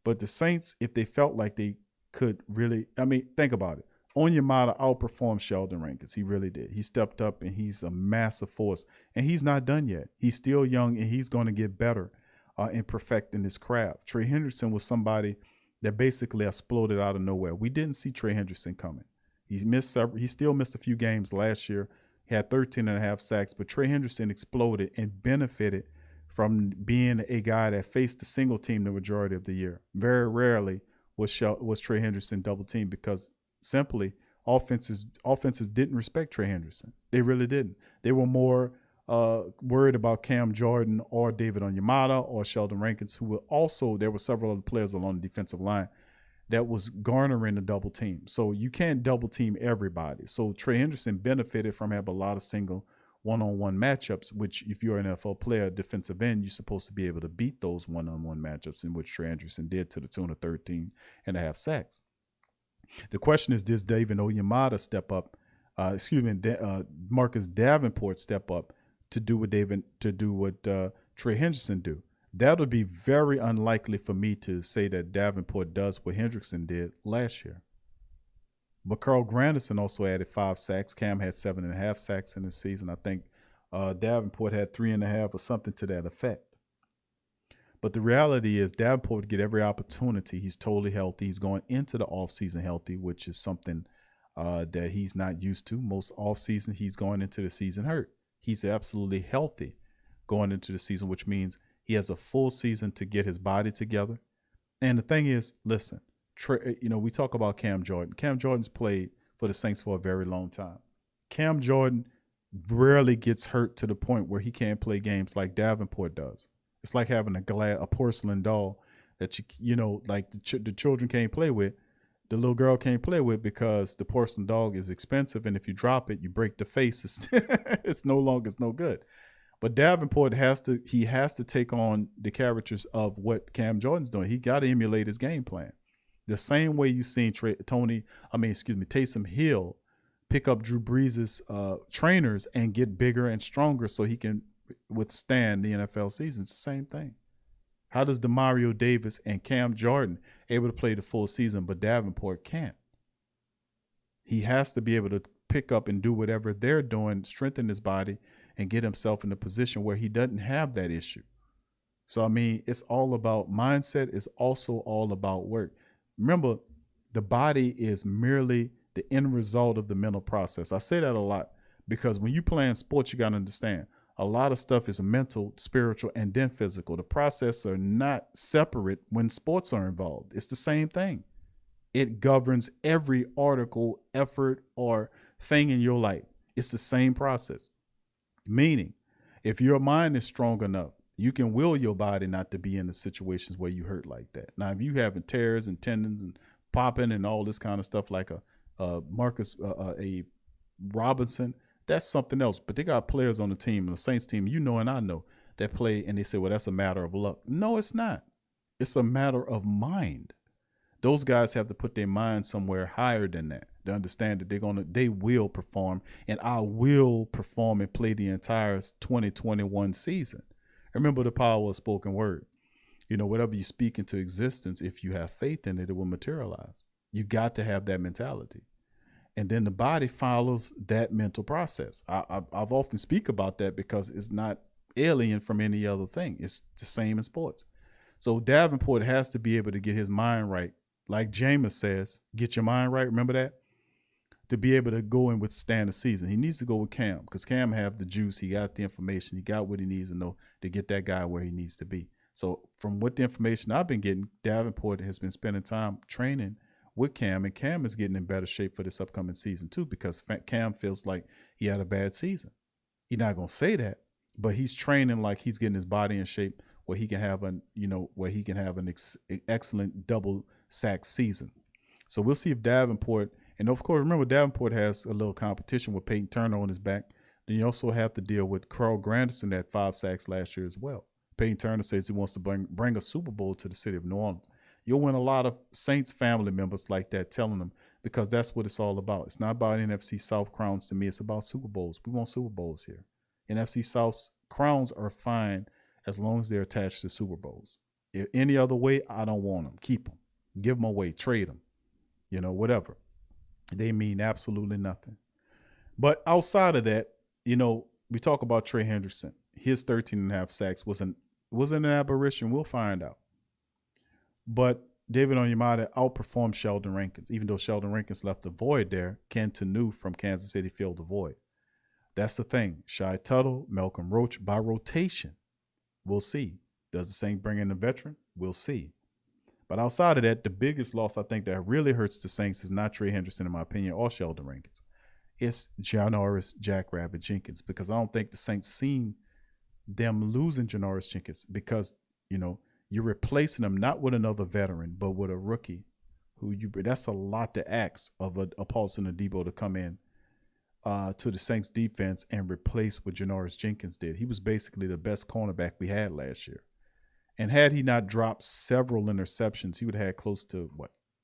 But the Saints, if they felt like they could really, I mean, think about it. Onyemata outperformed Sheldon Rankins. He really did. He stepped up, and he's a massive force. And he's not done yet. He's still young, and he's going to get better in perfecting his craft. Trey Hendrickson was somebody that basically exploded out of nowhere. We didn't see Trey Hendrickson coming. He still missed a few games last year. He had 13.5 sacks, but Trey Hendrickson exploded and benefited from being a guy that faced the single team the majority of the year. Very rarely was Trey Hendrickson double teamed because simply offenses didn't respect Trey Hendrickson. They really didn't. They were more worried about Cam Jordan or David Onyemata or Sheldon Rankins, who were also, there were several other players along the defensive line that was garnering a double team. So you can't double team everybody. So Trey Hendrickson benefited from having a lot of single one-on-one matchups, which if you're an NFL player, defensive end, you're supposed to be able to beat those one-on-one matchups, in which Trey Hendrickson did to the tune of 13.5 sacks. The question is, does David Onyemata step up? Marcus Davenport step up to do what Trey Hendrickson do? That would be very unlikely for me to say that Davenport does what Hendrickson did last year. But Carl Granderson also added 5 sacks. Cam had 7.5 sacks in the season. I think Davenport had 3.5 or something to that effect. But the reality is Davenport would get every opportunity. He's totally healthy. He's going into the offseason healthy, which is something that he's not used to. Most offseason, he's going into the season hurt. He's absolutely healthy going into the season, which means he has a full season to get his body together. And the thing is, listen, we talk about Cam Jordan. Cam Jordan's played for the Saints for a very long time. Cam Jordan rarely gets hurt to the point where he can't play games like Davenport does. It's like having a porcelain doll that the children can't play with. The little girl can't play with because the porcelain dog is expensive, and if you drop it, you break the face. It's no good. But Davenport has to take on the characters of what Cam Jordan's doing. He got to emulate his game plan. The same way you've seen Taysom Hill pick up Drew Brees' trainers and get bigger and stronger so he can withstand the NFL season. It's the same thing. How does Demario Davis and Cam Jordan able to play the full season, but Davenport can't? He has to be able to pick up and do whatever they're doing, strengthen his body, and get himself in a position where he doesn't have that issue. So, I mean, it's all about mindset. It's also all about work. Remember, the body is merely the end result of the mental process. I say that a lot because when you play in sports, you got to understand a lot of stuff is mental, spiritual, and then physical. The process are not separate when sports are involved. It's the same thing. It governs every article, effort, or thing in your life. It's the same process. Meaning, if your mind is strong enough, you can will your body not to be in the situations where you hurt like that. Now, if you having tears and tendons and popping and all this kind of stuff like a Robinson, that's something else. But they got players on the team, the Saints team, and I know, that play and they say, well, that's a matter of luck. No, it's not. It's a matter of mind. Those guys have to put their mind somewhere higher than that to understand that they will perform, and I will perform and play the entire 2021 season. Remember the power of spoken word. Whatever you speak into existence, if you have faith in it, it will materialize. You got to have that mentality. And then the body follows that mental process. I've often speak about that because it's not alien from any other thing. It's the same in sports. So Davenport has to be able to get his mind right. Like Jameis says, get your mind right. Remember that? To be able to go and withstand the season. He needs to go with Cam because Cam have the juice. He got the information. He got what he needs to know to get that guy where he needs to be. So from what the information I've been getting, Davenport has been spending time training with Cam, and Cam is getting in better shape for this upcoming season too because Cam feels like he had a bad season. He's not going to say that, but he's training like he's getting his body in shape where he can have an excellent double sack season. So we'll see if Davenport, and of course, remember Davenport has a little competition with Peyton Turner on his back. Then you also have to deal with Carl Granderson at 5 sacks last year as well. Peyton Turner says he wants to bring a Super Bowl to the city of New Orleans. You'll win a lot of Saints family members like that telling them, because that's what it's all about. It's not about NFC South crowns to me. It's about Super Bowls. We want Super Bowls here. NFC South crowns are fine as long as they're attached to Super Bowls. If any other way, I don't want them. Keep them. Give them away. Trade them. Whatever. They mean absolutely nothing. But outside of that, we talk about Trey Hendrickson. His 13.5 sacks was an aberration. We'll find out. But David Onyemata outperformed Sheldon Rankins. Even though Sheldon Rankins left the void there, Ken Tanoh from Kansas City filled the void. That's the thing. Shy Tuttle, Malcolm Roach by rotation. We'll see. Does the Saints bring in a veteran? We'll see. But outside of that, the biggest loss I think that really hurts the Saints is not Trey Henderson, in my opinion, or Sheldon Rankins. It's Janoris Jackrabbit Jenkins, because I don't think the Saints seen them losing Janoris Jenkins because, you're replacing him not with another veteran, but with a rookie that's a lot to ask of a Paulson Adebo to come in to the Saints defense and replace what Janoris Jenkins did. He was basically the best cornerback we had last year. And had he not dropped several interceptions, he would have had close to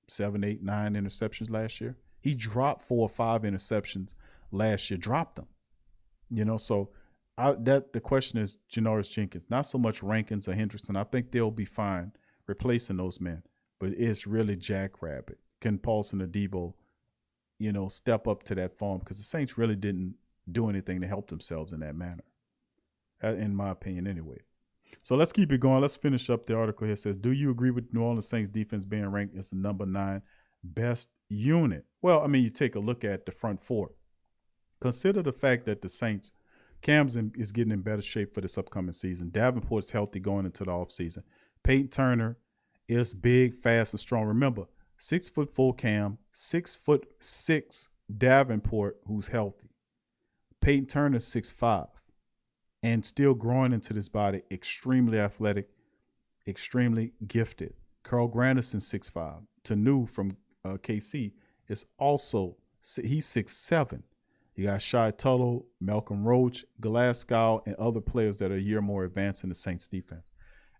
7, 8, 9 interceptions last year. He dropped 4 or 5 interceptions last year, dropped them. So the question is Janoris Jenkins, not so much Rankins or Henderson. I think they'll be fine replacing those men, but it's really Jackrabbit. Can Paulson Adebo, step up to that form? Because the Saints really didn't do anything to help themselves in that manner, in my opinion anyway. So let's keep it going. Let's finish up the article here. It says, do you agree with New Orleans Saints defense being ranked as the number 9 best unit? Well, you take a look at the front four. Consider the fact that the Saints, Cam's is getting in better shape for this upcoming season. Davenport's healthy going into the offseason. Peyton Turner is big, fast, and strong. Remember, 6'4" Cam, 6'6" Davenport, who's healthy. Peyton Turner's 6'5". And still growing into this body, extremely athletic, extremely gifted. Carl Granderson, 6'5". Tanoh from KC is also, he's 6'7". You got Shy Tuttle, Malcolm Roach, Glasgow, and other players that are a year more advanced in the Saints defense.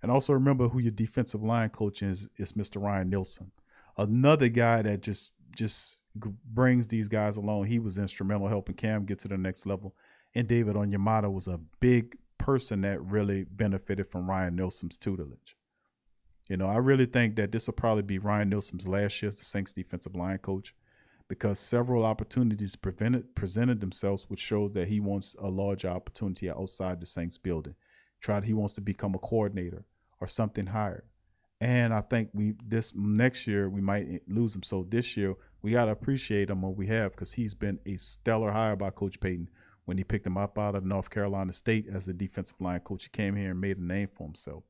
And also remember who your defensive line coach is Mr. Ryan Nielsen. Another guy that just brings these guys along. He was instrumental helping Cam get to the next level. And David Onyemata was a big person that really benefited from Ryan Nielsen's tutelage. I really think that this will probably be Ryan Nielsen's last year as the Saints defensive line coach, because several opportunities presented themselves, which shows that he wants a large opportunity outside the Saints building. He wants to become a coordinator or something higher. And I think this next year we might lose him. So this year we got to appreciate him what we have, because he's been a stellar hire by Coach Payton. When he picked him up out of North Carolina State as a defensive line coach, he came here and made a name for himself.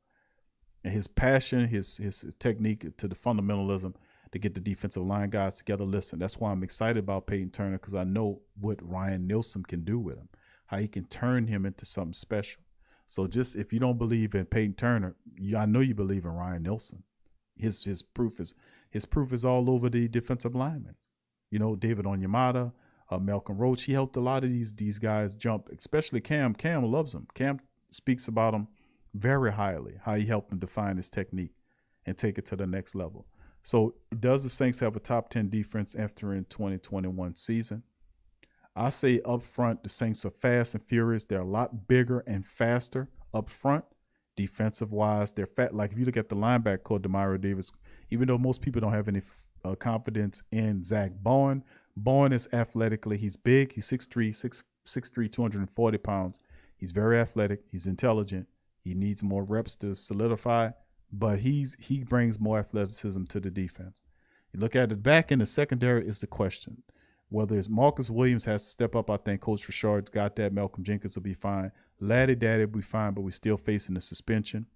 And his passion, his technique to the fundamentalism to get the defensive line guys together. Listen, that's why I'm excited about Peyton Turner, because I know what Ryan Nielsen can do with him, how he can turn him into something special. So just if you don't believe in Peyton Turner, I know you believe in Ryan Nielsen. His proof is all over the defensive linemen. David Onyemata, Malcolm Roach, he helped a lot of these guys jump, especially Cam. Cam loves him. Cam speaks about him very highly, how he helped him define his technique and take it to the next level. So does the Saints have a top 10 defense entering 2021 season? I say up front, the Saints are fast and furious. They're a lot bigger and faster up front. Defensive wise, they're fat. Like if you look at the linebacker called Demario Davis, even though most people don't have any confidence in Zach Bowen, Bowen is athletically, he's big, he's 6'3", 240 pounds. He's very athletic, he's intelligent. He needs more reps to solidify, but he brings more athleticism to the defense. You look at it back in the secondary is the question. Whether it's Marcus Williams has to step up, I think Coach Richard's got that. Malcolm Jenkins will be fine. Laddie Daddy will be fine, but we're still facing the suspension.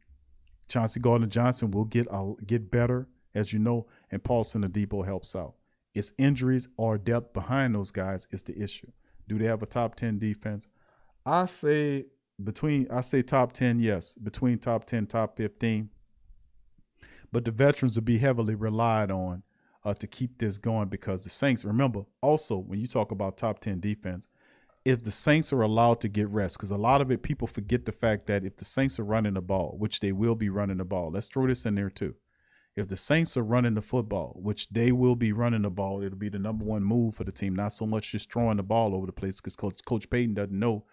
Chauncey Gardner-Johnson will get better, as you know, and Paulson Adebo helps out. It's injuries or depth behind those guys is the issue. Do they have a top 10 defense? I say top 10, yes. Between top 10, top 15. But the veterans will be heavily relied on to keep this going, because the Saints, remember, also, when you talk about top 10 defense, if the Saints are allowed to get rest, because a lot of it, people forget the fact that if the Saints are running the ball, which they will be running the ball, let's throw this in there too. If the Saints are running the football, which they will be running the ball, it'll be the number one move for the team, not so much just throwing the ball over the place, because Coach Payton doesn't know,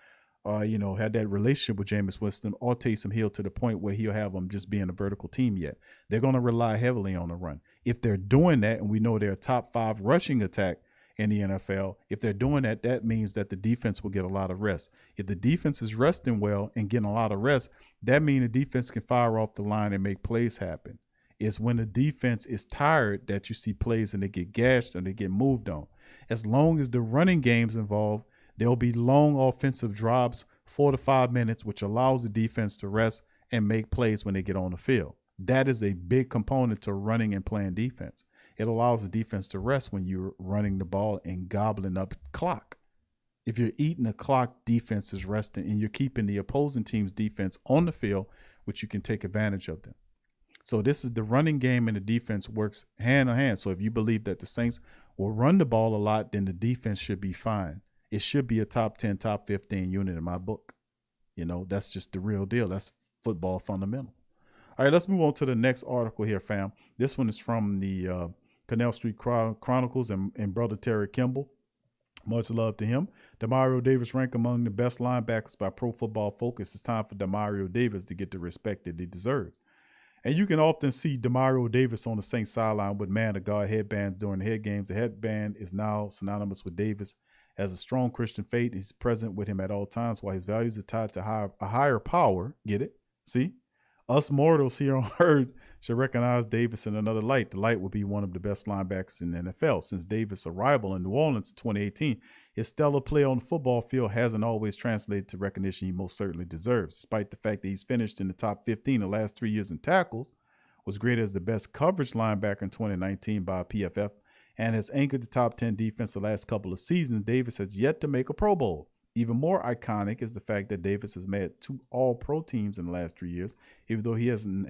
had that relationship with Jameis Winston or Taysom Hill to the point where he'll have them just being a vertical team yet. They're going to rely heavily on the run. If they're doing that, and we know they're a top 5 rushing attack in the NFL, if they're doing that, that means that the defense will get a lot of rest. If the defense is resting well and getting a lot of rest, that means the defense can fire off the line and make plays happen. It's when the defense is tired that you see plays and they get gashed and they get moved on. As long as the running game's involved, There'll be long offensive drives, 4 to 5 minutes, which allows the defense to rest and make plays when they get on the field. That is a big component to running and playing defense. It allows the defense to rest when you're running the ball and gobbling up clock. If you're eating the clock, defense is resting, and you're keeping the opposing team's defense on the field, which you can take advantage of them. So this is the running game, and the defense works hand in hand. So if you believe that the Saints will run the ball a lot, then the defense should be fine. It should be a top 10, top 15 unit in my book. That's just the real deal. That's football fundamental. All right, let's move on to the next article here, fam. This one is from the Canal Street Chronicles and brother Terry Kimball. Much love to him. Demario Davis ranked among the best linebackers by Pro Football Focus. It's time for Demario Davis to get the respect that he deserves. And you can often see Demario Davis on the Saints sideline with man of God headbands during the head games. The headband is now synonymous with Davis. As a strong Christian faith, he's present with him at all times, while his values are tied to a higher power. Get it? See? Us mortals here on earth should recognize Davis in another light. The light will be one of the best linebackers in the NFL. Since Davis' arrival in New Orleans in 2018, his stellar play on the football field hasn't always translated to recognition he most certainly deserves. Despite the fact that he's finished in the top 15 the last 3 years in tackles, was graded as the best coverage linebacker in 2019 by PFF, and has anchored the top 10 defense the last couple of seasons, Davis has yet to make a Pro Bowl. Even more iconic is the fact that Davis has made 2 All-Pro teams in the last 3 years, even though he's been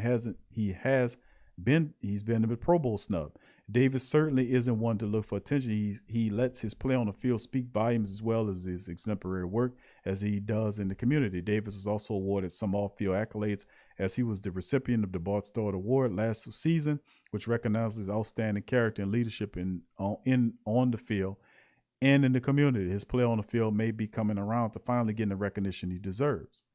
a bit Pro Bowl snub. Davis certainly isn't one to look for attention. He lets his play on the field speak volumes, as well as his exemplary work as he does in the community. Davis was also awarded some off-field accolades, as he was the recipient of the Bart Stewart Award last season, which recognizes his outstanding character and leadership on the field and in the community. His play on the field may be coming around to finally getting the recognition he deserves.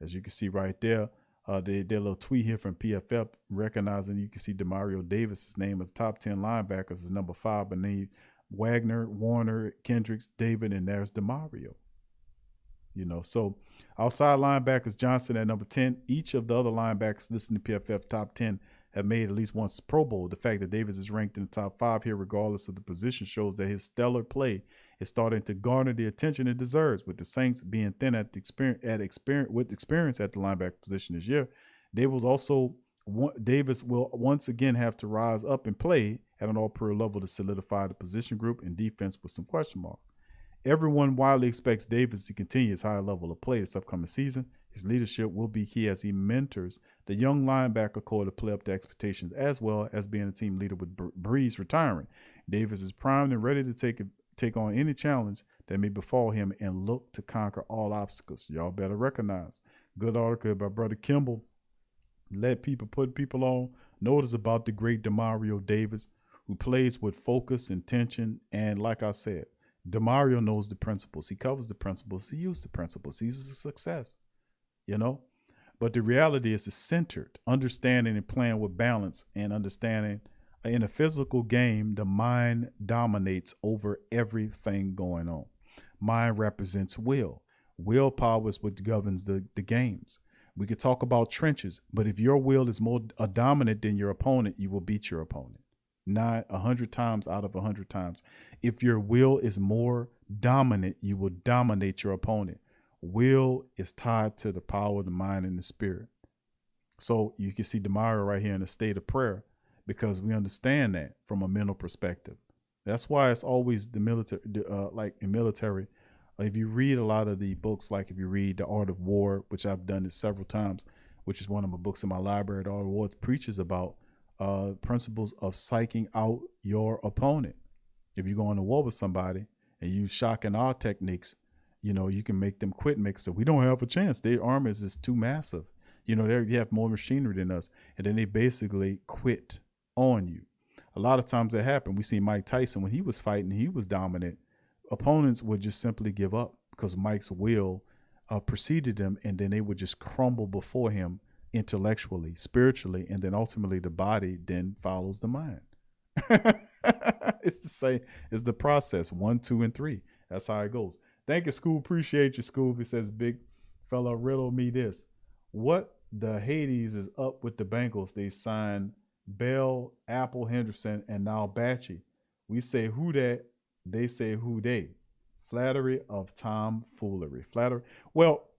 As you can see right there, their little tweet here from PFF recognizing, you can see Demario Davis' name as top 10 linebackers is number 5, beneath Wagner, Warner, Kendricks, David, and there's Demario. So outside linebackers, Johnson at number 10. Each of the other linebackers listed in the PFF top 10 have made at least once Pro Bowl. The fact that Davis is ranked in the top 5 here, regardless of the position, shows that his stellar play is starting to garner the attention it deserves. With the Saints being thin with experience at the linebacker position this year, Davis will once again have to rise up and play at an all-pro level to solidify the position group and defense with some question marks. Everyone widely expects Davis to continue his high level of play this upcoming season. His leadership will be key as he mentors the young linebacker core to play up to expectations, as well as being a team leader with Breeze retiring. Davis is primed and ready to take on any challenge that may befall him and look to conquer all obstacles. Y'all better recognize. Good article by Brother Kimball. Put people on notice about the great Demario Davis, who plays with focus, intention, and like I said, Demario knows the principles. He covers the principles. He uses the principles. He's a success, But the reality is it's centered, understanding and playing with balance, and understanding in a physical game, the mind dominates over everything going on. Mind represents will. Willpower is what governs the games. We could talk about trenches, but if your will is more dominant than your opponent, you will beat your opponent. 100 times out of 100 times. If your will is more dominant, you will dominate your opponent. Will is tied to the power of the mind and the spirit. So you can see Demario right here in a state of prayer, because we understand that from a mental perspective. That's why it's always the military, like in military. If you read a lot of the books, like if you read The Art of War, which I've done this several times, which is one of my books in my library, The Art of War preaches about principles of psyching out your opponent. If you go into war with somebody and use shock and awe techniques, you can make them quit. So we don't have a chance. Their armor is just too massive. You have more machinery than us, and then they basically quit on you. A lot of times that happened. We see Mike Tyson when he was fighting, he was dominant. Opponents would just simply give up because Mike's will preceded them, and then they would just crumble before him intellectually, spiritually, and then ultimately the body then follows the mind. It's the same. It's the process. 1, 2, and 3. That's how it goes. Thank you, Scoob. Appreciate you, Scoob. It says, big fella, riddle me this. What the Hades is up with the Bengals? They signed Bell, Apple, Henderson, and now Batchy. We say who that. They say who they. Flattery of tomfoolery. Flattery. Well,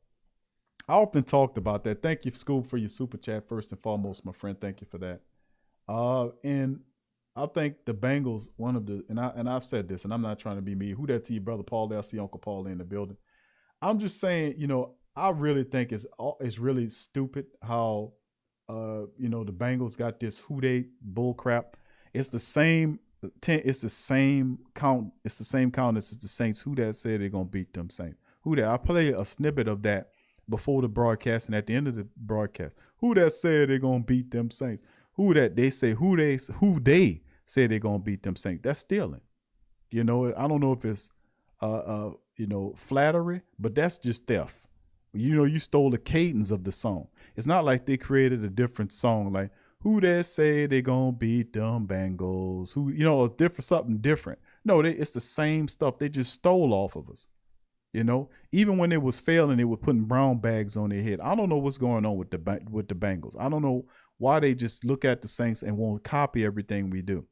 I often talked about that. Thank you, Scoop, for your super chat. First and foremost, my friend. Thank you for that. And I think the Bengals, one of the, and I've said this, and I'm not trying to be me. Who that to you, brother Paul? I see Uncle Paul in the building. I'm just saying, I really think it's really stupid how, the Bengals got this who they bull crap. It's the same. It's the same count. It's the same count as the Saints. Who that said they're gonna beat them Saints? Who that? I play a snippet of that before the broadcast and at the end of the broadcast. Who that said they're gonna beat them Saints? Who that they say who they say they're gonna beat them Saints? That's stealing. I don't know if it's flattery, but that's just theft. You stole the cadence of the song. It's not like they created a different song like who that say they gonna beat them Bengals? Who it's different, something different. No, it's the same stuff. They just stole off of us. Even when it was failing, they were putting brown bags on their head. I don't know what's going on with the Bengals. I don't know why they just look at the Saints and won't copy everything we do.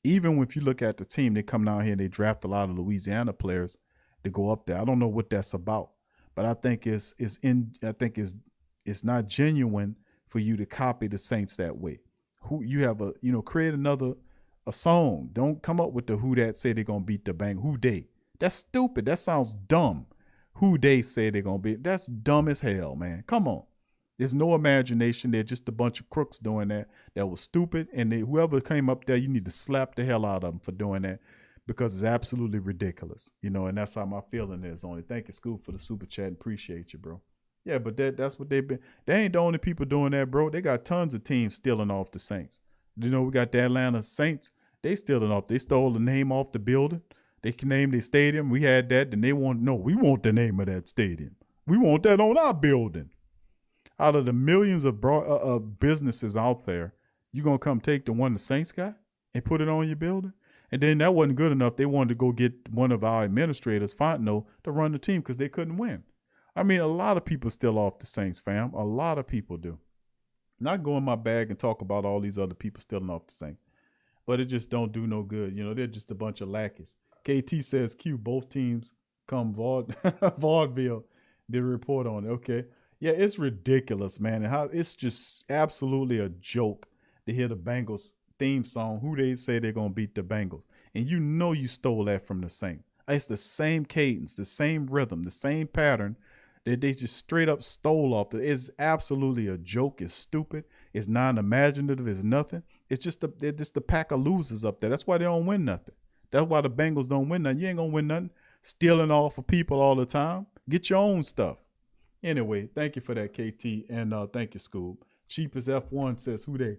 Even if you look at the team, they come down here and they draft a lot of Louisiana players to go up there. I don't know what that's about, but I think it's not genuine for you to copy the Saints that way. Who you have create a song. Don't come up with the who that say they're gonna beat the Bengals. Who they? That's stupid. That sounds dumb. Who they say they're gonna beat? That's dumb as hell, man. Come on. There's no imagination. They're just a bunch of crooks doing that. That was stupid. And whoever came up there, you need to slap the hell out of them for doing that because it's absolutely ridiculous. And that's how my feeling is on it. Thank you, Scoop, for the super chat. Appreciate you, bro. Yeah, but that's what they've been. They ain't the only people doing that, bro. They got tons of teams stealing off the Saints. We got the Atlanta Saints. They stealing off. They stole the name off the building. They can name their stadium. We had that. Then we want the name of that stadium. We want that on our building. Out of the millions of businesses out there, you going to come take the one the Saints got and put it on your building? And then that wasn't good enough. They wanted to go get one of our administrators, Tanoh, to run the team because they couldn't win. I mean, a lot of people still off the Saints, fam. A lot of people do. Not go in my bag and talk about all these other people stealing off the Saints. But it just don't do no good. They're just a bunch of lackeys. KT says, Q, both teams come vaudeville. Did a report on it. Okay. Yeah, it's ridiculous, man. And how it's just absolutely a joke to hear the Bengals theme song, who they say they're going to beat the Bengals. And you stole that from the Saints. It's the same cadence, the same rhythm, the same pattern that they just straight up stole off. It's absolutely a joke. It's stupid. It's non-imaginative. It's nothing. They're just a pack of losers up there. That's why they don't win nothing. That's why the Bengals don't win nothing. You ain't going to win nothing stealing off of people all the time. Get your own stuff. Anyway, thank you for that, KT, and thank you, Scoob. Cheapest F1 says, who they?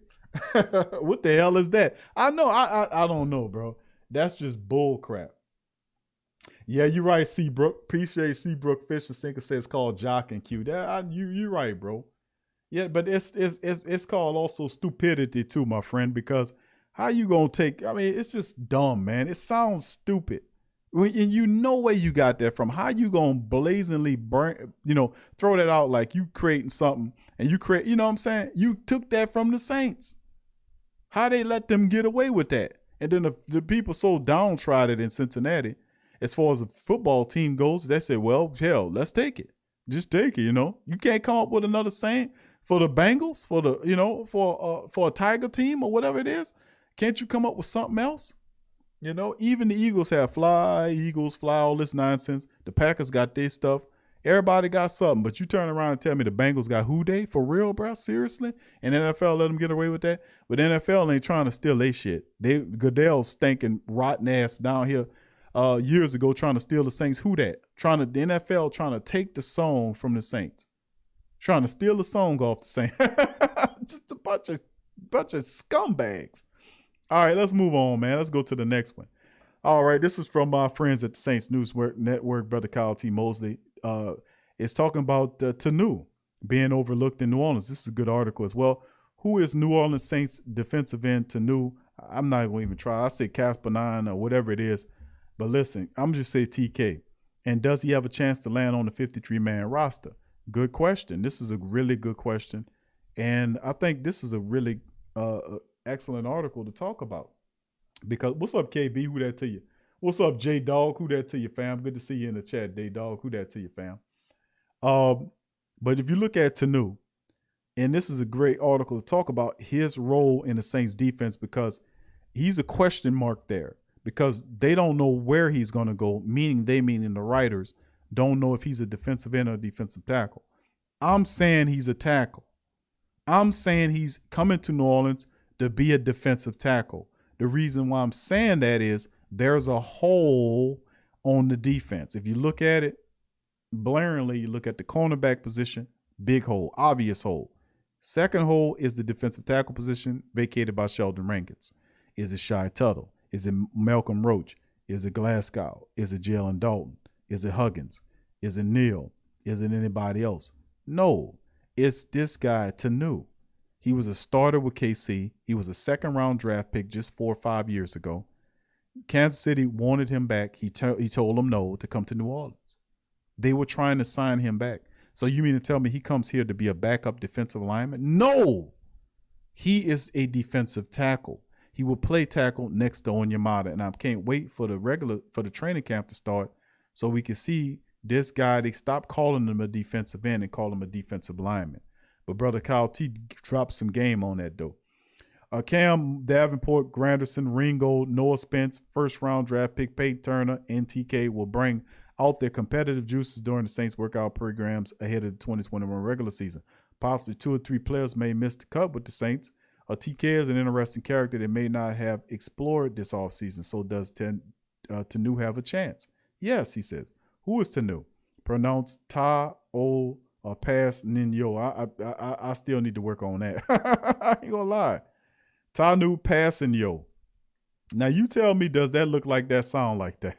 What the hell is that? I know. I don't know, bro. That's just bull crap. Yeah, you're right, Seabrook. Appreciate Seabrook Fisher Sinker says called Jock and Q. You're right, bro. Yeah, but it's called also stupidity too, my friend, because how you gonna it's just dumb, man. It sounds stupid. And where you got that from. How you gonna blazingly throw that out like you creating something and you create, what I'm saying? You took that from the Saints. How they let them get away with that? And then the people so downtrodden in Cincinnati, as far as the football team goes, they say, well, hell, let's take it. Just take it, You can't come up with another saying for the Bengals, for the, for a Tiger team or whatever it is. Can't you come up with something else? Even the Eagles have Eagles fly, all this nonsense. The Packers got their stuff. Everybody got something, but you turn around and tell me the Bengals got who they? For real, bro? Seriously? And NFL let them get away with that? But NFL ain't trying to steal their shit. Goodell's stinking rotten ass down here years ago trying to steal the Saints. Who that? The NFL trying to take the song from the Saints. Trying to steal the song off the Saints. Just a bunch of scumbags. All right, let's move on, man. Let's go to the next one. All right, this is from my friends at the Saints News Network, Brother Kyle T. Mosley. It's talking about Tanoh being overlooked in New Orleans. This is a good article as well. Who is New Orleans Saints defensive end Tanoh? I'm not going to even try. I say Casper 9 or whatever it is. But listen, I'm just say TK. And does he have a chance to land on the 53-man roster? Good question. This is a really good question. And I think this is a really excellent article to talk about. Because what's up, KB? Who that to you? What's up, J Dog? Who that to you, fam? Good to see you in the chat, J Dog. Who that to you, fam? But if you look at Tanoh, and this is a great article to talk about his role in the Saints defense, because he's a question mark there, because they don't know where he's going to go, meaning the writers don't know if he's a defensive end or a defensive tackle. I'm saying he's a tackle. I'm saying he's coming to New Orleans to be a defensive tackle. The reason why I'm saying that is there's a hole on the defense. If you look at it blaringly, you look at the cornerback position, big hole, obvious hole. Second hole is the defensive tackle position vacated by Sheldon Rankins. Is it Shai Tuttle? Is it Malcolm Roach? Is it Glasgow? Is it Jalen Dalton? Is it Huggins? Is it Neal? Is it anybody else? No, it's this guy, Tanoh. He was a starter with KC. He was a second-round draft pick just 4 or 5 years ago. Kansas City wanted him back. He told them no to come to New Orleans. They were trying to sign him back. So you mean to tell me he comes here to be a backup defensive lineman? No, he is a defensive tackle. He will play tackle next to Onyemata, and I can't wait for the training camp to start so we can see this guy. They stop calling him a defensive end and call him a defensive lineman. But brother Kyle T dropped some game on that though. Cam Davenport, Granderson, Ringo, Noah Spence, first-round draft pick Peyton Turner, and TK will bring out their competitive juices during the Saints workout programs ahead of the 2021 regular season. Possibly 2 or 3 players may miss the cut with the Saints. TK is an interesting character that may not have explored this offseason. So does Tanoh have a chance? Yes, he says. Who is Tanoh? Pronounced Ta-O or Pass Ninyo. I still need to work on that. I ain't gonna lie. Tanoh Passinyo. Now you tell me, does that look like that, sound like that?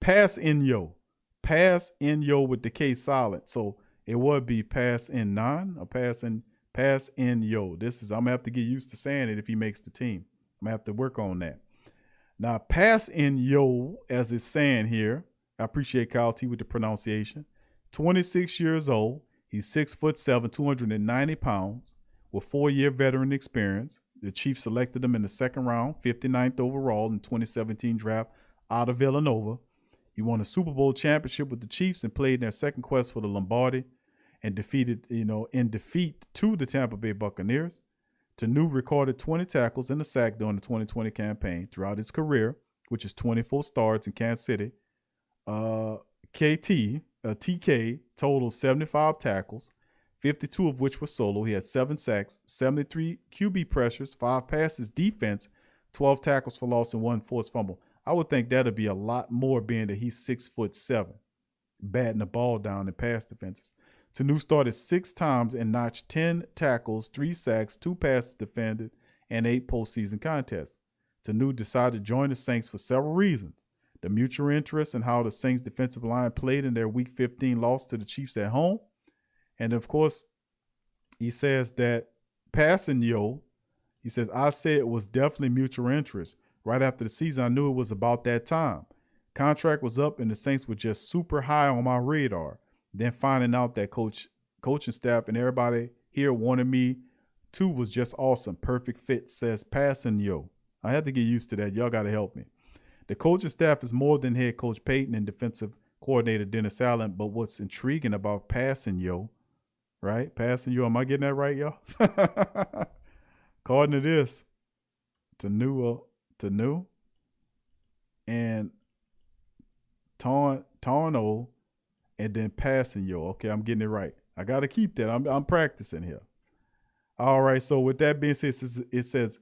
Passinyo. Passinyo with the K silent. So it would be Passin9 or Passinyo. I'm gonna have to get used to saying it if he makes the team. I'm gonna have to work on that. Now Passinyo, as it's saying here, I appreciate Kyle T with the pronunciation. 26 years old. He's 6'7", 290 pounds, with 4-year veteran experience. The Chiefs selected him in the second round, 59th overall in 2017 draft out of Villanova. He won a Super Bowl championship with the Chiefs and played in their second quest for the Lombardi and defeat to the Tampa Bay Buccaneers. Tanoh recorded 20 tackles and a sack during the 2020 campaign throughout his career, which is 24 starts in Kansas City. TK totaled 75 tackles, 52 of which were solo. He had 7 sacks, 73 QB pressures, 5 passes defense, 12 tackles for loss, and 1 forced fumble. I would think that'd be a lot more, being that he's 6'7", batting the ball down in pass defenses. Tanoh started 6 times and notched 10 tackles, 3 sacks, 2 passes defended, and 8 postseason contests. Tanoh decided to join the Saints for several reasons. The mutual interest in how the Saints defensive line played in their Week 15 loss to the Chiefs at home. And of course, he says that Passinyo, he says, I said it was definitely mutual interest. Right after the season, I knew it was about that time. Contract was up and the Saints were just super high on my radar. Then finding out that coaching staff and everybody here wanted me too was just awesome. Perfect fit, says Passinyo. I had to get used to that. Y'all got to help me. The coaching staff is more than head coach Peyton and defensive coordinator Dennis Allen, but what's intriguing about Passinyo, right? Passinyo, am I getting that right, y'all? According to this, Tanoh and Tanoh and then Passinyo. Okay, I'm getting it right. I got to keep that. I'm practicing here. All right, so with that being said, it says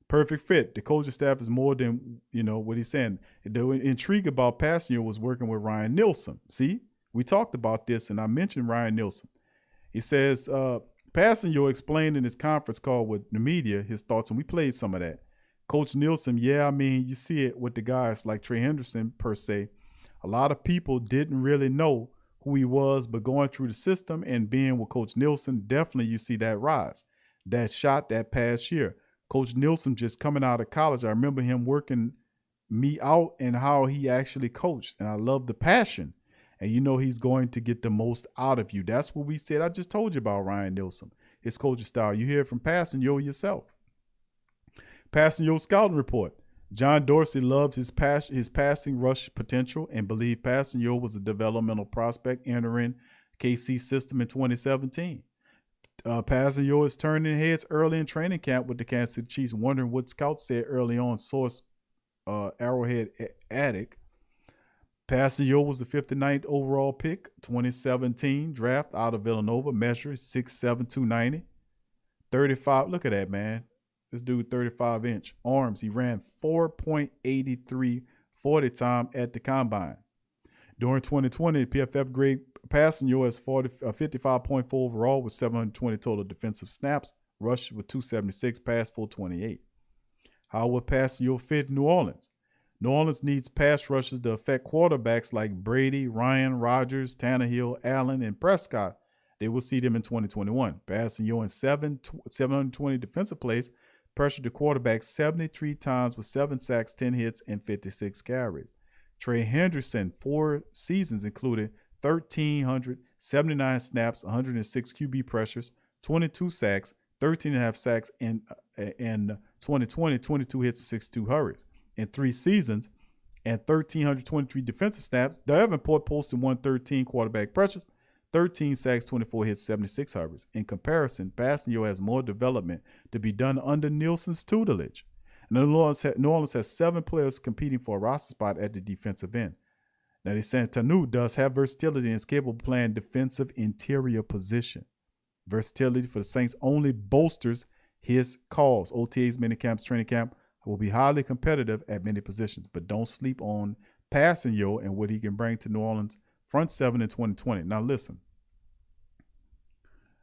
perfect fit. The coaching staff is more than, what he's saying. The intrigue about Passinyo was working with Ryan Nielsen. See, we talked about this, and I mentioned Ryan Nielsen. He says, Passinyo explained in his conference call with the media his thoughts, and we played some of that. Coach Nielsen, you see it with the guys like Trey Henderson, per se. A lot of people didn't really know who he was, but going through the system and being with Coach Nielsen, definitely you see that rise. That shot that past year. Coach Nielsen just coming out of college, I remember him working me out and how he actually coached. And I love the passion. And he's going to get the most out of you. That's what we said. I just told you about Ryan Nielsen, his coaching style. You hear it from Passinyo yourself. Passinyo scouting report. John Dorsey loved his passing rush potential and believed Passanio was a developmental prospect entering KC system in 2017. Passanio is turning heads early in training camp with the Kansas City Chiefs, wondering what scouts said early on. Source Arrowhead Attic. Passanio was the 59th overall pick, 2017 draft out of Villanova, measures 6'7", 290, 35. Look at that, man. This dude 35-inch arms. He ran 4.83 40 time at the combine. During 2020, PFF grade Passanio as 55.4 overall with 720 total defensive snaps, rushed with 276, pass 428. How would Passanio fit New Orleans? New Orleans needs pass rushers to affect quarterbacks like Brady, Ryan, Rodgers, Tannehill, Allen, and Prescott. They will see them in 2021. Passanio in 720 defensive plays pressured the quarterback 73 times with 7 sacks, 10 hits, and 56 carries. Trey Hendrickson, 4 seasons included 1,379 snaps, 106 QB pressures, 22 sacks, 13.5 sacks in 2020, 22 hits, and 62 hurries. In 3 seasons and 1,323 defensive snaps, Davenport posted 113 quarterback pressures, 13 sacks, 24 hits, 76 hurries. In comparison, Passanio has more development to be done under Nielsen's tutelage. New Orleans has 7 players competing for a roster spot at the defensive end. Now, they say Tanoh does have versatility and is capable of playing defensive interior position. Versatility for the Saints only bolsters his cause. OTAs, minicamps, training camp will be highly competitive at many positions, but don't sleep on Passanio and what he can bring to New Orleans front 7 in 2020. Now, listen.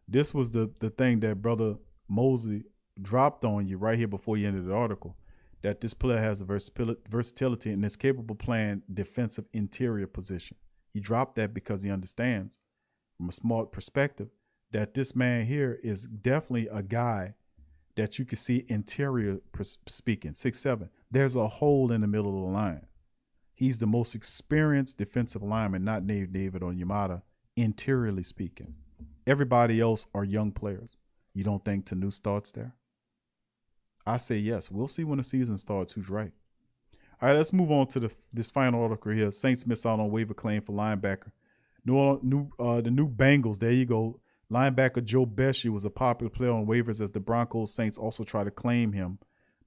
This was the thing that Brother Mosley dropped on you right here before you ended the article, that this player has a versatility and is capable of playing defensive interior position. He dropped that because he understands from a smart perspective that this man here is definitely a guy that you can see interior speaking, 6'7". There's a hole in the middle of the line. He's the most experienced defensive lineman, not David or Yamada, interiorly speaking. Everybody else are young players. You don't think Tanoh starts there? I say yes. We'll see when the season starts who's right. All right, let's move on to this final article here. Saints miss out on waiver claim for linebacker. The new Bengals, there you go. Linebacker Joe Bessie was a popular player on waivers as the Broncos Saints also tried to claim him.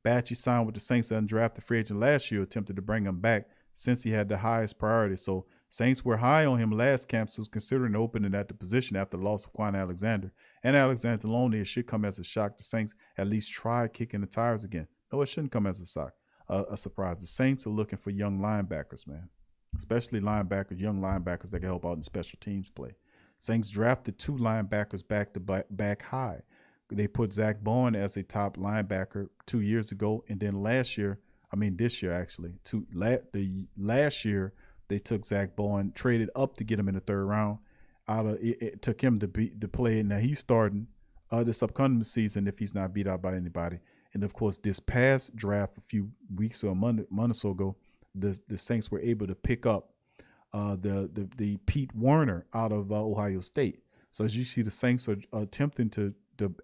Batchy signed with the Saints and drafted free agent last year, attempted to bring him back since he had the highest priority. So Saints were high on him last camp, so was considering opening at the position after the loss of Quan Alexander. And Alexander alone, it should come as a shock. The Saints at least try kicking the tires again. No, it shouldn't come as a surprise. The Saints are looking for young linebackers, man, especially linebackers, young linebackers that can help out in special teams play. Saints drafted 2 linebackers back high. They put Zach Bowen as a top linebacker 2 years ago, and then this year actually, last year they took Zach Bowen, traded up to get him in the 3rd round. It took him to play. Now he's starting this upcoming season if he's not beat out by anybody. And of course, this past draft a few weeks or a month or so ago, the Saints were able to pick up the Pete Werner out of Ohio State. So as you see, the Saints are attempting to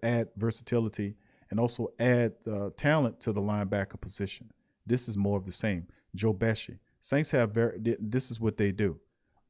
add versatility and also add talent to the linebacker position. This is more of the same. Joe Bessie. Saints have this is what they do.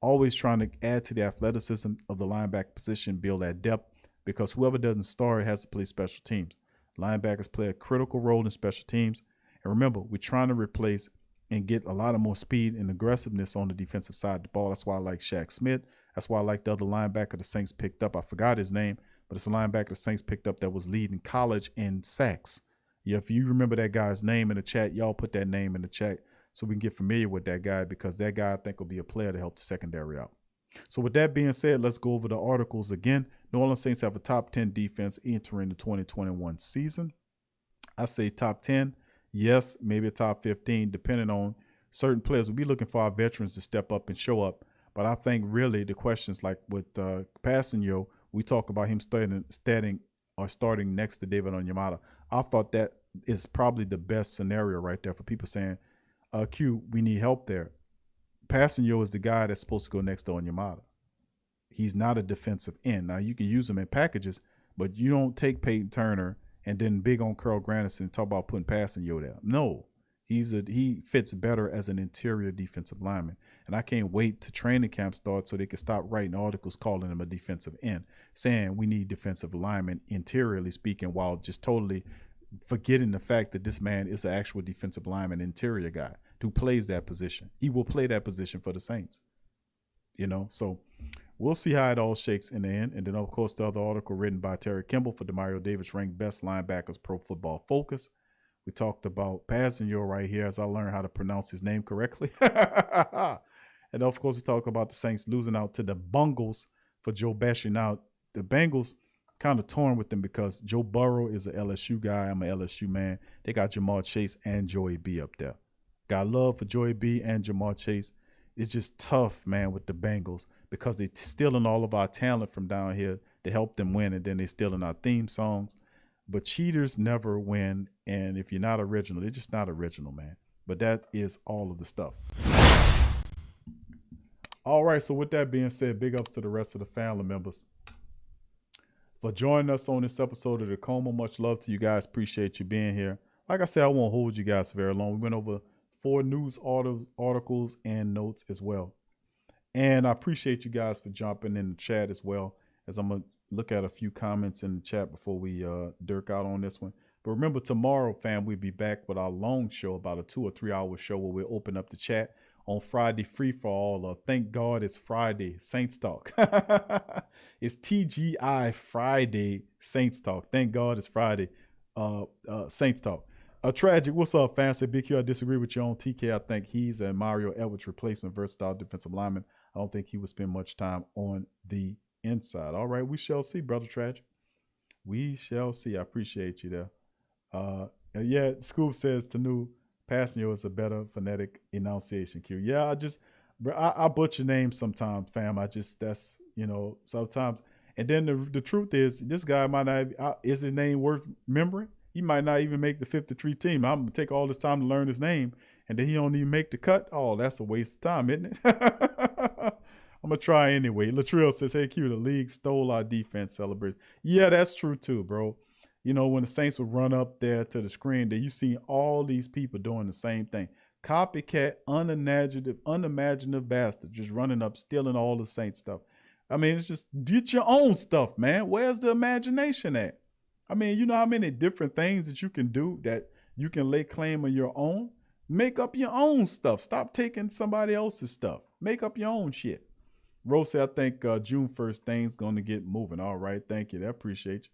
Always trying to add to the athleticism of the linebacker position, build that depth, because whoever doesn't start has to play special teams. Linebackers play a critical role in special teams. And remember, we're trying to replace and get a lot of more speed and aggressiveness on the defensive side of the ball. That's why I like Shaq Smith. That's why I like the other linebacker the Saints picked up. I forgot his name, but it's a linebacker the Saints picked up that was leading college in sacks. Yeah, if you remember that guy's name in the chat, y'all put that name in the chat so we can get familiar with that guy, because that guy I think will be a player to help the secondary out. So with that being said, let's go over the articles again. New Orleans Saints have a top 10 defense entering the 2021 season. I say top 10. Yes, maybe a top 15, depending on certain players. We'll be looking for our veterans to step up and show up. But I think really the questions like with Passanio, we talk about him starting next to David Onyemata. I thought that is probably the best scenario right there for people saying, Q, we need help there. Passanio is the guy that's supposed to go next to Onyemata. He's not a defensive end. Now, you can use him in packages, but you don't take Peyton Turner and then big on Carl Granderson and talk about putting Passanio there. No, He fits better as an interior defensive lineman. And I can't wait to training camp start so they can stop writing articles calling him a defensive end, saying we need defensive linemen interiorly speaking, while just totally forgetting the fact that this man is an actual defensive lineman, interior guy who plays that position. He will play that position for the Saints. So we'll see how it all shakes in the end. And then, of course, the other article written by Terry Kimball for Demario Davis ranked best linebackers Pro Football Focus. We talked about Passanio right here as I learned how to pronounce his name correctly. And, of course, we talk about the Saints losing out to the Bengals for Joe Pesci. Now, the Bengals kind of torn with them because Joe Burrow is an LSU guy. I'm an LSU man. They got Jamar Chase and Joey B up there. Got love for Joey B and Jamar Chase. It's just tough, man, with the Bengals because they're stealing all of our talent from down here to help them win, and then they're stealing our theme songs. But cheaters never win, and if you're not original, they're just not original, man. But that is all of the stuff. All right, so with that being said, big ups to the rest of the family members for joining us on this episode of The Coma. Much love to you guys. Appreciate you being here. Like I said, I won't hold you guys for very long. We went over 4 news articles and notes as well. And I appreciate you guys for jumping in the chat as well, as I'm going to look at a few comments in the chat before we dirk out on this one. But remember, tomorrow, fam, we'll be back with our long show, about a 2 or 3 hour show where we'll open up the chat on Friday, free for all. Thank God it's Friday, Saints Talk. It's TGI Friday, Saints Talk. Thank God it's Friday, Saints Talk. Tragic, what's up, fans? Say, Big Q, I disagree with you on TK. I think he's a Mario Edwards replacement, versatile defensive lineman. I don't think he would spend much time on the inside. All right, we shall see, brother Tragic. We shall see. I appreciate you there. Yeah, Scoop says Tanoh Passanio is a better phonetic enunciation. Q. Yeah, I butcher names sometimes, fam. That's, sometimes. And then the truth is, this guy might not, is his name worth remembering? He might not even make the 53 team. I'm going to take all this time to learn his name, and then he don't even make the cut. Oh, that's a waste of time, isn't it? I'm going to try anyway. Latrell says, hey, Q, the league stole our defense celebration. Yeah, that's true too, bro. When the Saints would run up there to the screen, you see all these people doing the same thing. Copycat, unimaginative bastard just running up, stealing all the Saints stuff. I mean, it's just get your own stuff, man. Where's the imagination at? I mean, you know how many different things that you can do that you can lay claim on your own? Make up your own stuff. Stop taking somebody else's stuff. Make up your own shit. Rose said, I think June 1st, things going to get moving. All right. Thank you. I appreciate you.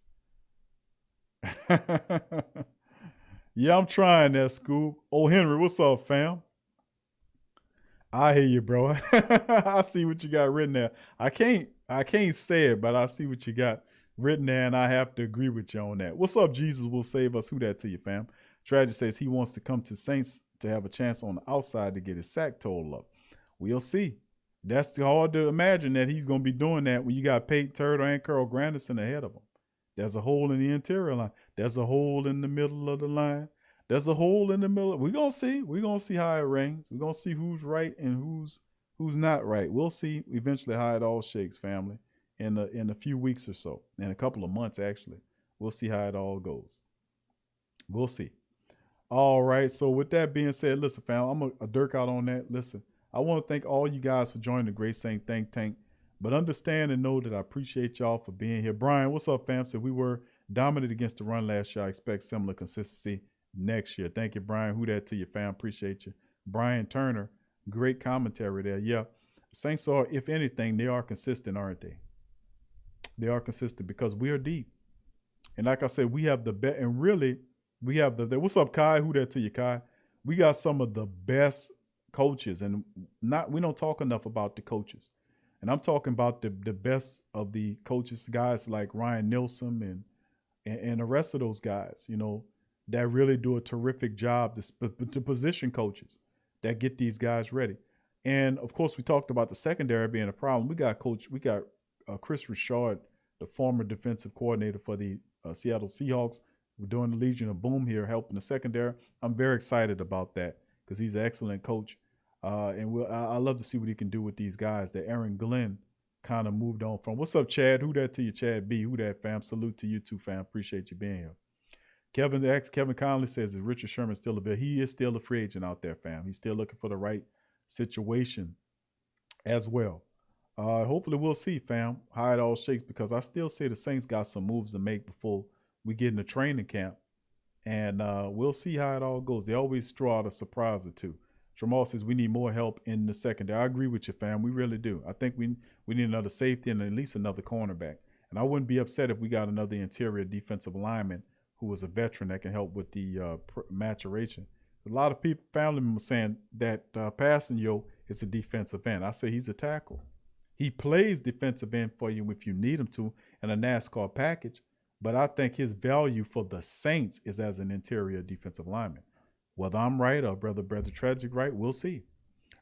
Yeah, I'm trying that, Scoop. Oh, Henry, what's up, fam? I hear you, bro. I see what you got written there. I can't say it, but I see what you got written there, and I have to agree with you on that. What's up, Jesus will save us? Who that to you, fam? Tragic says he wants to come to Saints to have a chance on the outside to get his sack total up. We'll see. That's hard to imagine that he's going to be doing that when you got Peyton Turtle and Carl Granderson ahead of him. There's a hole in the interior line. There's a hole in the middle of the line. There's a hole in the middle. We're going to see. We're going to see how it rains. We're going to see who's right and who's not right. We'll see eventually how it all shakes, family, in a few weeks or so. In a couple of months, actually. We'll see how it all goes. We'll see. All right. So with that being said, listen, fam, I'm a dirk out on that. Listen, I want to thank all you guys for joining the Great Saint Think Tank. But understand and know that I appreciate y'all for being here. Brian, what's up, fam? Said we were dominant against the run last year. I expect similar consistency next year. Thank you, Brian. Who that to you, fam? Appreciate you. Brian Turner, great commentary there. Yeah. Saints are, if anything, they are consistent, aren't they? They are consistent because we are deep. And like I said, we have the best, and really, we have the what's up, Kai? Who that to you, Kai? We got some of the best coaches, and we don't talk enough about the coaches. And I'm talking about the best of the coaches, guys like Ryan Nielsen and the rest of those guys, that really do a terrific job to position coaches that get these guys ready. And of course, we talked about the secondary being a problem. We got Chris Richard, the former defensive coordinator for the Seattle Seahawks. We're doing the Legion of Boom here, helping the secondary. I'm very excited about that because he's an excellent coach. And I love to see what he can do with these guys that Aaron Glenn kind of moved on from. What's up, Chad? Who that to you, Chad B? Who that, fam? Salute to you too, fam. Appreciate you being here. Kevin Conley says, is Richard Sherman still available? He is still a free agent out there, fam. He's still looking for the right situation as well. Hopefully we'll see, fam, how it all shakes, because I still say the Saints got some moves to make before we get in the training camp. And we'll see how it all goes. They always throw out a surprise or two. Jamal says we need more help in the secondary. I agree with you, fam. We really do. I think we need another safety and at least another cornerback. And I wouldn't be upset if we got another interior defensive lineman who was a veteran that can help with the maturation. A lot of people, family members, saying that Passanio is a defensive end. I say he's a tackle. He plays defensive end for you if you need him to in a NASCAR package. But I think his value for the Saints is as an interior defensive lineman. Whether I'm right or Brother Tragic right, we'll see.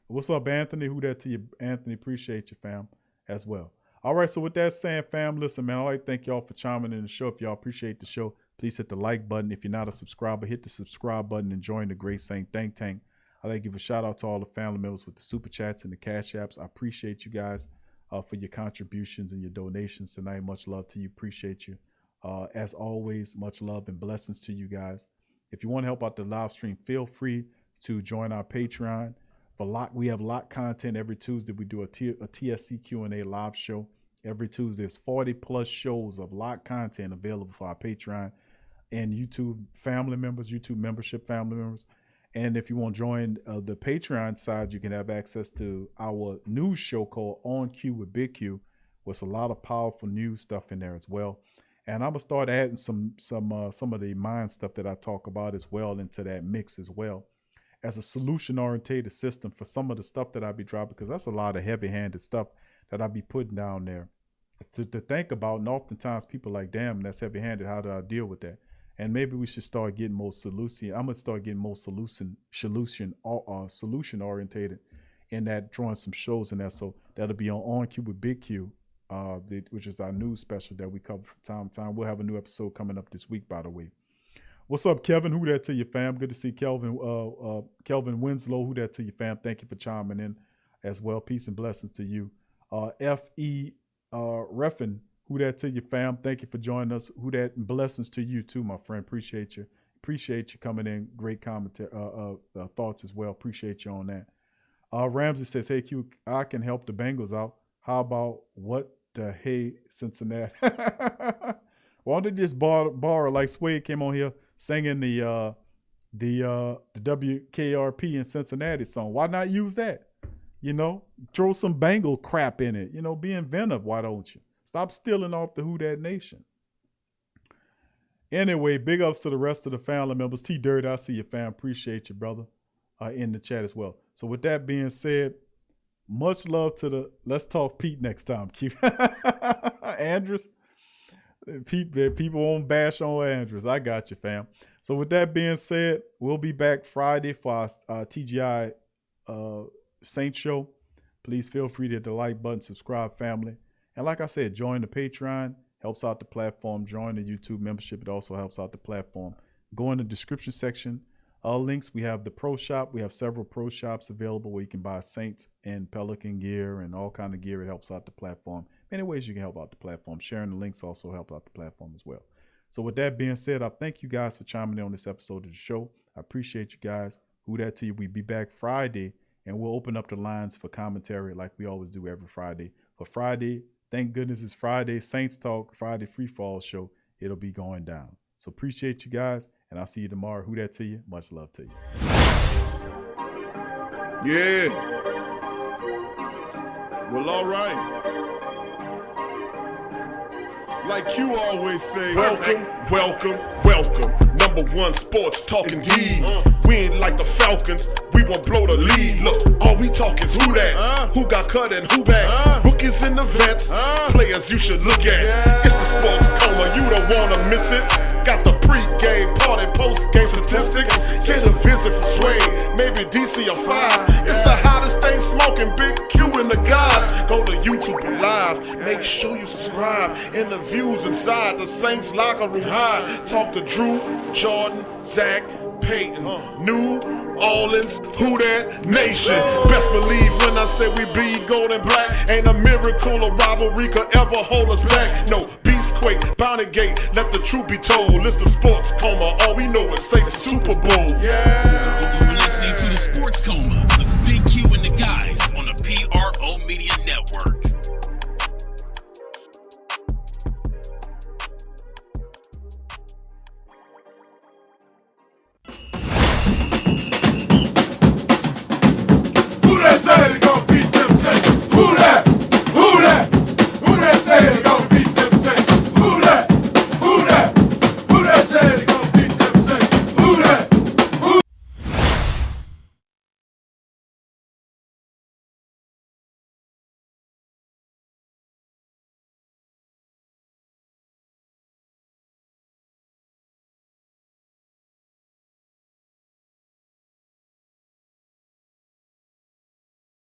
What's up, Anthony? Who that to you, Anthony? Appreciate you, fam, as well. All right, so with that saying, fam, listen, man, I'd like to thank y'all for chiming in the show. If y'all appreciate the show, please hit the like button. If you're not a subscriber, hit the subscribe button and join the Great Saint Think Tank. I'd like to give a shout out to all the family members with the super chats and the cash apps. I appreciate you guys for your contributions and your donations tonight. Much love to you. Appreciate you. As always, much love and blessings to you guys. If you want to help out the live stream, feel free to join our Patreon. We have lot content every Tuesday. We do a TSC Q&A live show every Tuesday. There's 40 plus shows of lot content available for our Patreon and YouTube family members, YouTube membership family members. And if you want to join the Patreon side, you can have access to our news show called On Q with Big Q, with a lot of powerful news stuff in there as well. And I'm gonna start adding some of the mind stuff that I talk about as well into that mix as well, as a solution-oriented system for some of the stuff that I be dropping, because that's a lot of heavy-handed stuff that I be putting down there to think about. And oftentimes people are like, damn, that's heavy-handed. How do I deal with that? And maybe we should start getting more solution. I'm gonna start getting more solution-oriented in that, drawing some shows in that. So that'll be on Q with Big Q. Which is our news special that we cover from time to time. We'll have a new episode coming up this week, by the way. What's up, Kevin? Who that to you, fam? Good to see Kelvin Winslow. Who that to you, fam? Thank you for chiming in as well. Peace and blessings to you. F.E. Reffin, who that to you, fam? Thank you for joining us. Who that, and blessings to you too, my friend. Appreciate you. Appreciate you coming in. Great commentary, thoughts as well. Appreciate you on that. Ramsey says, hey, Q, I can help the Bengals out. How about what the hey, Cincinnati? Why don't they just borrow like Swade came on here singing the WKRP in Cincinnati song? Why not use that? You know, throw some Bengal crap in it. You know, be inventive. Why don't you? Stop stealing off the Who Dat Nation. Anyway, big ups to the rest of the family members. T Dirt, I see you, fam. Appreciate you, brother, in the chat as well. So with that being said, much love to the Let's Talk Pete next time. Keep Andrews. People won't bash on Andrews. I got you, fam. So with that being said, we'll be back Friday for our TGI Saints show. Please feel free to hit the like button, subscribe, family. And like I said, join the Patreon. Helps out the platform. Join the YouTube membership. It also helps out the platform. Go in the description section. Links, we have the Pro Shop. We have several Pro Shops available where you can buy Saints and Pelican gear and all kind of gear. It helps out the platform. Many ways you can help out the platform. Sharing the links also help out the platform as well. So with that being said, I thank you guys for chiming in on this episode of the show. I appreciate you guys. Who that to you? We'll be back Friday, and we'll open up the lines for commentary like we always do every Friday. For Friday, thank goodness it's Friday, Saints Talk, Friday Free Fall show. It'll be going down. So appreciate you guys. And I'll see you tomorrow. Who that to you? Much love to you. Yeah. Well, all right. Like you always say, welcome, welcome, welcome. #1 sports talking D. We ain't like the Falcons. We won't blow the lead. Look, all we talk is who that, who got cut and who back. Rookies and the vets, players you should look at. It's the sports coma, you don't wanna miss it. Got the pre-game, party, post-game statistics. Get a visit from Sway, maybe DC or 5. It's the hottest thing smoking, Big Q and the guys. Go to YouTube Live, make sure you subscribe. In the and views inside the Saints locker room high. Talk to Drew, Jordan, Zach, Peyton, New Orleans, who that nation? Best believe when I say we bleed gold and black. Ain't a miracle or rivalry could ever hold us back. No, Beastquake, Bounty Gate, let the truth be told. It's the sports coma, all we know is say Super Bowl. Yeah.